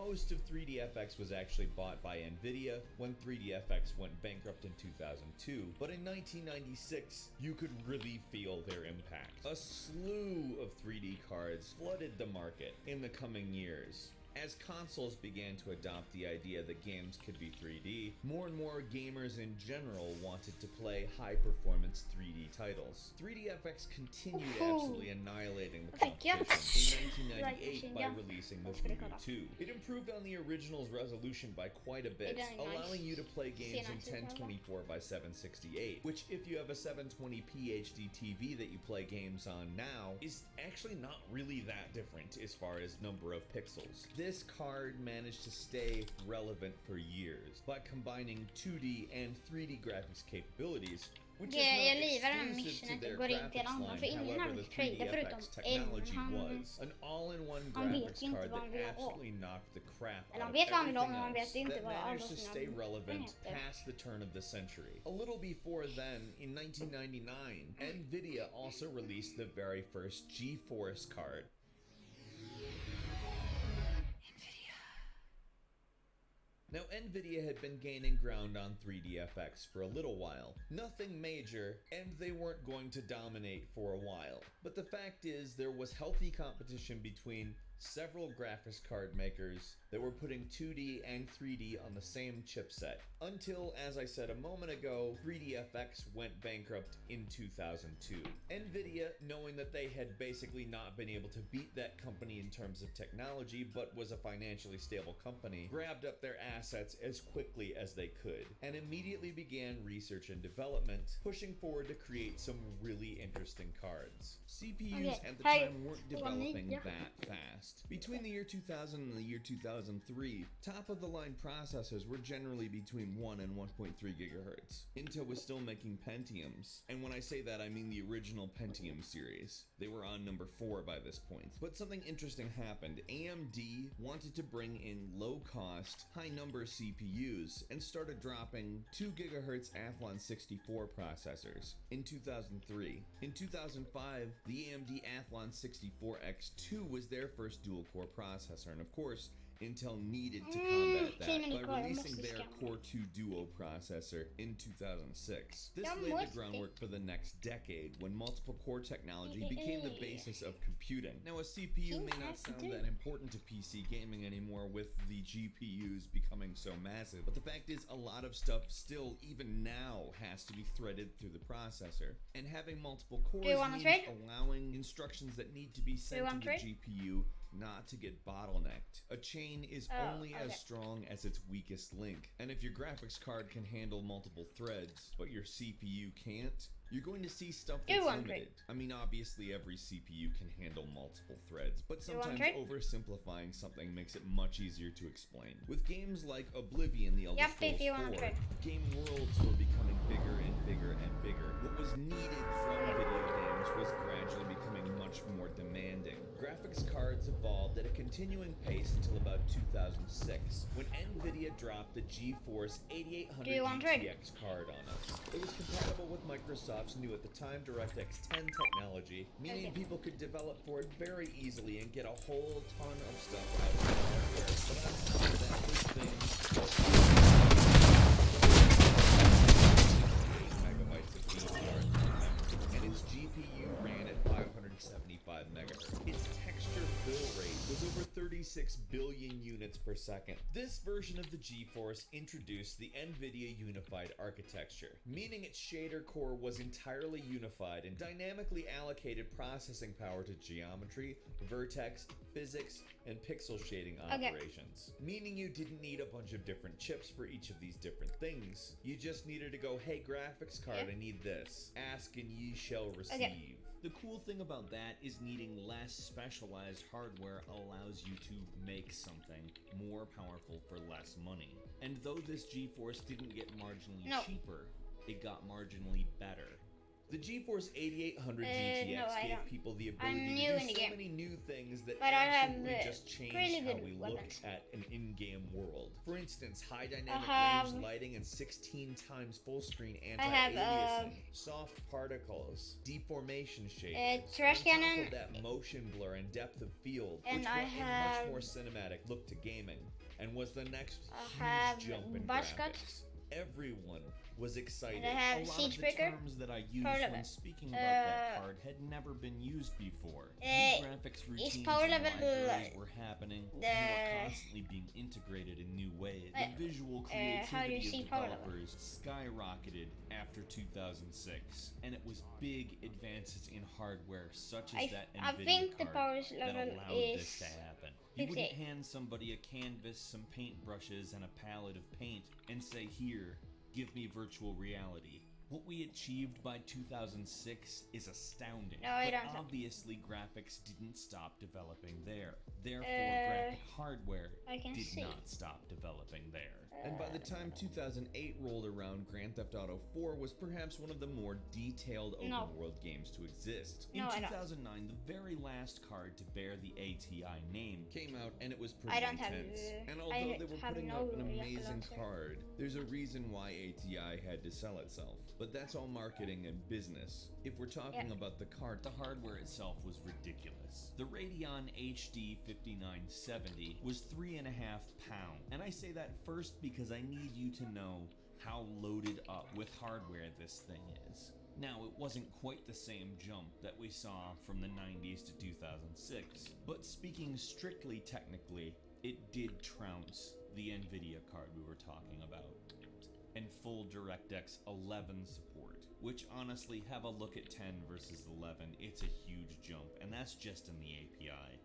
Most of 3DFX was actually bought by Nvidia when 3DFX went bankrupt in 2002, but in 1996, you could really feel their impact. A slew of 3D cards flooded the market in the coming years. As consoles began to adopt the idea that games could be 3D, more and more gamers in general wanted to play high-performance 3D titles. 3DFX continued absolutely annihilating the competition in 1998 by releasing the Voodoo 2. It improved on the original's resolution by quite a bit, allowing you to play games in 1024 by 768, which if you have a 720p HD TV that you play games on now, is actually not really that different as far as number of pixels. This card managed to stay relevant for years by combining 2D and 3D graphics capabilities, which is not exclusive to their graphics line. However, the 3DFX technology was an all-in-one graphics card that absolutely knocked the crap out of everything else that managed to stay relevant past the turn of the century. A little before then, in 1999, Nvidia also released the very first GeForce card. Now, Nvidia had been gaining ground on 3DFX for a little while. Nothing major, and they weren't going to dominate for a while. But the fact is, there was healthy competition between several graphics card makers that were putting 2D and 3D on the same chipset. Until, as I said a moment ago, 3DFX went bankrupt in 2002. Nvidia, knowing that they had basically not been able to beat that company in terms of technology, but was a financially stable company, grabbed up their assets as quickly as they could, and immediately began research and development, pushing forward to create some really interesting cards. CPUs at the time weren't developing that fast. Between the year 2000 and the year 2003, top-of-the-line processors were generally between 1 and 1.3 gigahertz. Intel was still making Pentiums, and when I say that, I mean the original Pentium series. They were on number 4 by this point. But something interesting happened. AMD wanted to bring in low-cost, high-number CPUs and started dropping 2 gigahertz Athlon 64 processors in 2003. In 2005, the AMD Athlon 64X2 was their first dual-core processor, and of course, Intel needed to combat that by releasing their Core 2 Duo processor in 2006. This laid the groundwork for the next decade, when multiple core technology became the basis of computing. Now, a CPU may not sound that important to PC gaming anymore with the GPUs becoming so massive, but the fact is a lot of stuff still, even now, has to be threaded through the processor. And having multiple cores means allowing instructions that need to be sent to the GPU not to get bottlenecked. A chain is only as strong as its weakest link, and if your graphics card can handle multiple threads, but your CPU can't, you're going to see stuff that's limited. I mean, obviously every CPU can handle multiple threads, but sometimes oversimplifying something makes it much easier to explain. With games like Oblivion, The Elder Scrolls 4, game worlds were becoming bigger and bigger and bigger. What was needed from video games was gradually becoming much more demanding. Graphics cards evolved at a continuing pace until about 2006, when Nvidia dropped the GeForce 8800 GTX card on us. It was compatible with Microsoft's new at the time DirectX 10 technology, meaning people could develop for it very easily and get a whole ton of stuff out of the hardware. But on top of that, this thing megabytes of VCR and its GPU ran at 575 megahertz. Its texture fill rate was over 36 billion units per second. This version of the GeForce introduced the NVIDIA Unified Architecture, meaning its shader core was entirely unified and dynamically allocated processing power to geometry, vertex, physics, and pixel shading operations. Meaning you didn't need a bunch of different chips for each of these different things. You just needed to go, hey graphics card, I need this. Ask and ye shall receive. The The cool thing about that is needing less specialized hardware allows you to make something more powerful for less money. And though this GeForce didn't get marginally cheaper, it got marginally better. The GeForce 8800 GTX gave people the ability to do so many new things that absolutely just changed how we look at an in-game world. For instance, high dynamic range lighting and 16 times full screen anti-aliasing, soft particles, deformation shading, on top of that motion blur and depth of field, which brought a much more cinematic look to gaming, and was the next huge jump in graphics. Everyone was excited. A lot of the terms that I used when speaking about that card had never been used before. New graphics routines and libraries were happening, and they were constantly being integrated in new ways. The visual creativity of developers skyrocketed after 2006, and it was big advances in hardware such as that NVIDIA card that allowed this to happen. You wouldn't hand somebody a canvas, some paintbrushes, and a palette of paint and say, "Here, give me virtual reality." What we achieved by 2006 is astounding, but obviously graphics didn't stop developing there. Therefore, graphic hardware did not stop developing there. And by the time 2008 rolled around, Grand Theft Auto 4 was perhaps one of the more detailed open-world games to exist. In 2009, the very last card to bear the ATI name came out, and it was pretty intense. And although they were putting out an amazing card, there's a reason why ATI had to sell itself. But that's all marketing and business. If we're talking about the card, the hardware itself was ridiculous. The Radeon HD 5970 was 3.5 pounds. And I say that first because I need you to know how loaded up with hardware this thing is. Now, it wasn't quite the same jump that we saw from the 90s to 2006, but speaking strictly technically, it did trounce the NVIDIA card we were talking about. And full DirectX 11 support, which honestly, have a look at 10 versus 11, it's a huge jump, and that's just in the API.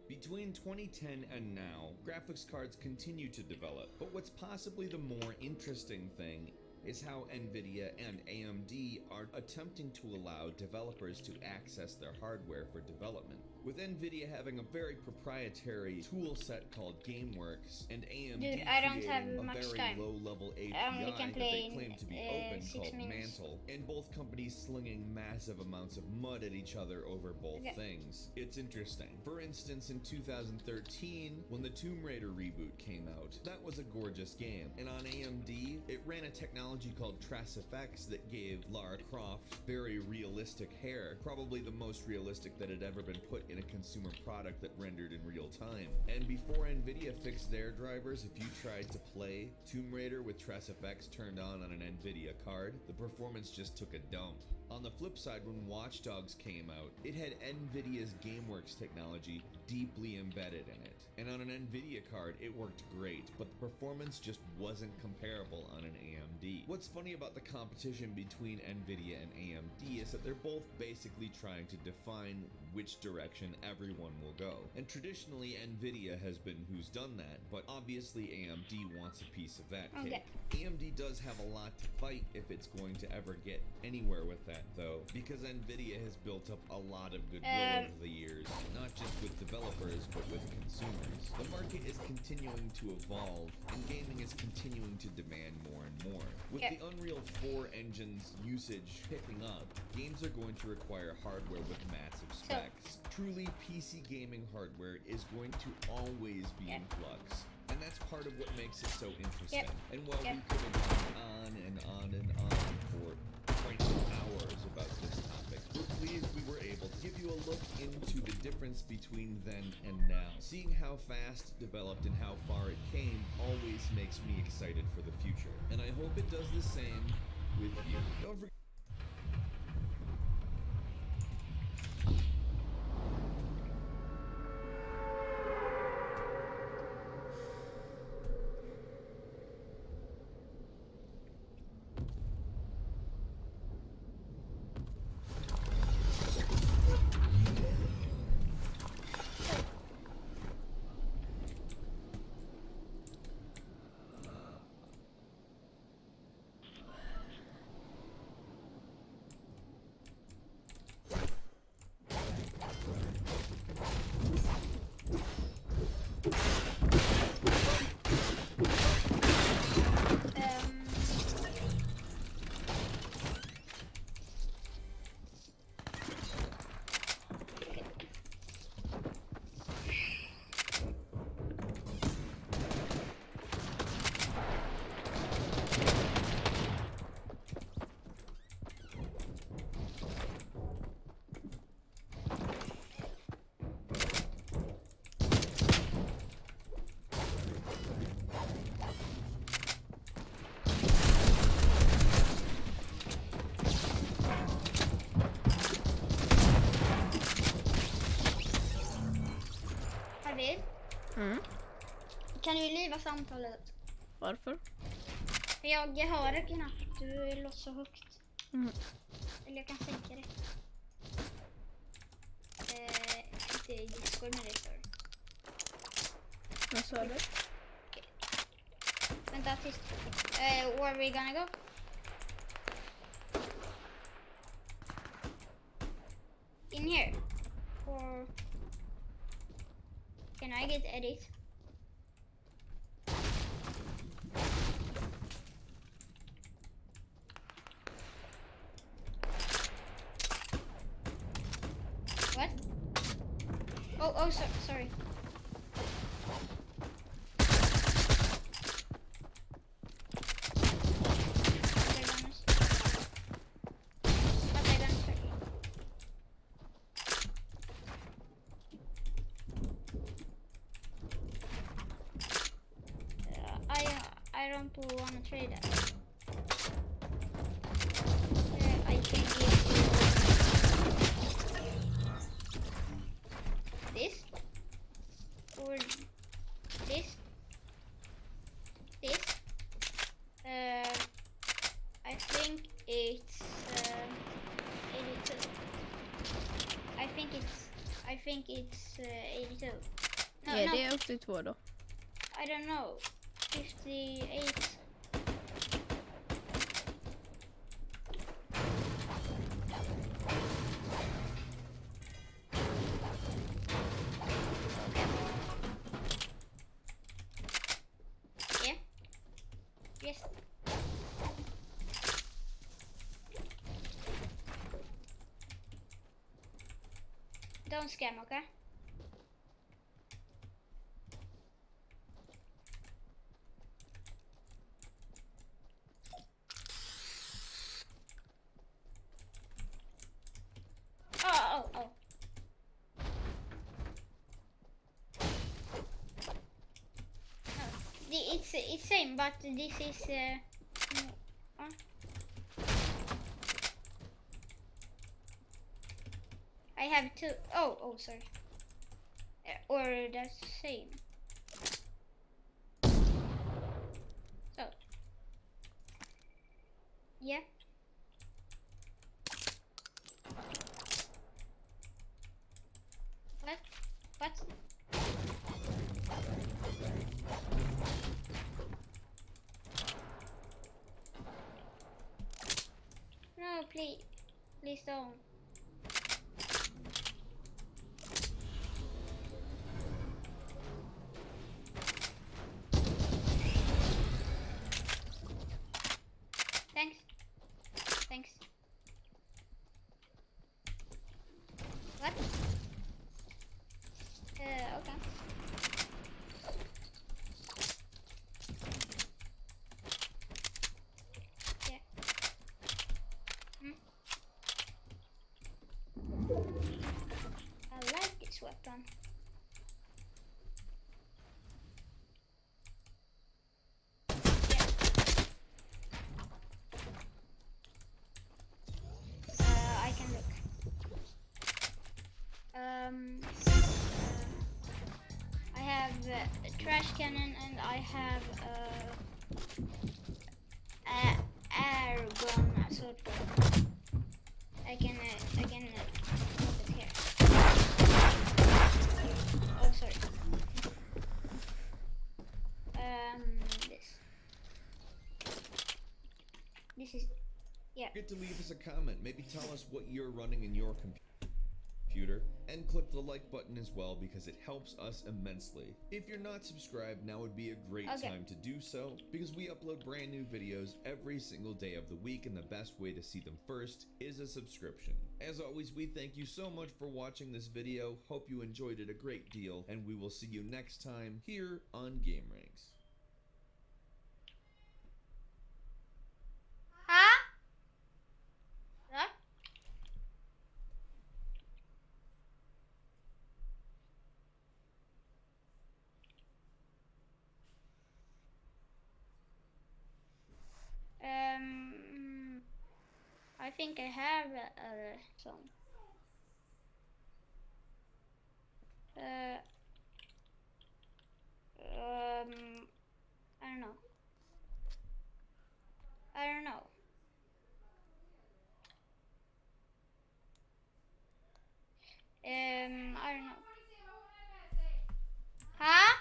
Between 2010 and now, graphics cards continue to develop, but what's possibly the more interesting thing is how NVIDIA and AMD are attempting to allow developers to access their hardware for development. With NVIDIA having a very proprietary tool set called GameWorks, and AMD creating a very low-level API that they claim to be open called Mantle, and both companies slinging massive amounts of mud at each other over both things. It's interesting. For instance, in 2013, when the Tomb Raider reboot came out, that was a gorgeous game, and on AMD, it ran a technology called TraceFX that gave Lara Croft very realistic hair, probably the most realistic that had ever been put in a consumer product that rendered in real time. And before NVIDIA fixed their drivers, if you tried to play Tomb Raider with TraceFX turned on an NVIDIA card, the performance just took a dump. On the flip side, when Watch Dogs came out, it had NVIDIA's GameWorks technology deeply embedded in it. And on an NVIDIA card, it worked great, but the performance just wasn't comparable on an AMD. What's funny about the competition between NVIDIA and AMD is that they're both basically trying to define which direction everyone will go. And traditionally, NVIDIA has been who's done that, but obviously AMD wants a piece of that cake. AMD does have a lot to fight if it's going to ever get anywhere with that, though, because NVIDIA has built up a lot of goodwill over the years, not just with developers, but with consumers. The market is continuing to evolve, and gaming is continuing to demand more and more. With the Unreal 4 engine's usage picking up, games are going to require hardware with massive specs. Truly, PC gaming hardware is going to always be in flux. And that's part of what makes it so interesting. And while we could have gone on and on and on for frankly hours about this topic, we're pleased we were able to give you a look into the difference between then and now. Seeing how fast it developed and how far it came always makes me excited for the future. And I hope it does the same with you. Don't forget Kan du liva samtalet? Varför? För jag hör det knappt. Du låter så högt. Eller jag kan sänka det. Inte i Discord med dig, sorry. Vad sa du? Vänta tyst. Where are we gonna go? In here? Or can I get edit? What? Oh, sorry. I don't want to trade that. I can give you this or this. I think it's 82. I think it's 82. No, Är no. det 82 då? I don't know. 58. Yeah. Yes. Don't scam, okay? Oh. It's same, but this is I have two. Oh, sorry. Or the same. So yeah. What? No, please don't. Thanks. What? Okay. Yeah. I like this weapon. I can look. I have a trash cannon and I have air gun assault gun. I can put it here. Oh, sorry. This is yeah. Forget to leave us a comment. Maybe tell us what you're running in your computer, and click the like button as well because it helps us immensely. If you're not subscribed, now would be a great time to do so because we upload brand new videos every single day of the week, and the best way to see them first is a subscription. As always, we thank you so much for watching this video. Hope you enjoyed it a great deal, and we will see you next time here on Game Ranks. Huh? What? I think I have some. I don't know. Huh?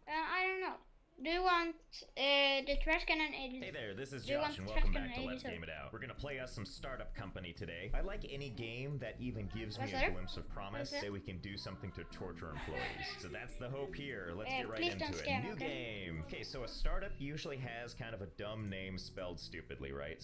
I don't know. Do you want the trash can and edit? Hey there, this is Do you want Josh, and the welcome trash back can to Let's editor? Game It Out. We're gonna play us some startup company today. I like any game that even gives me What's a that? glimpse of promise, What's that? that we can do something to torture employees. So that's the hope here. Let's get right please into don't it. scare me, New okay? game. Okay, so a startup usually has kind of a dumb name spelled stupidly, right?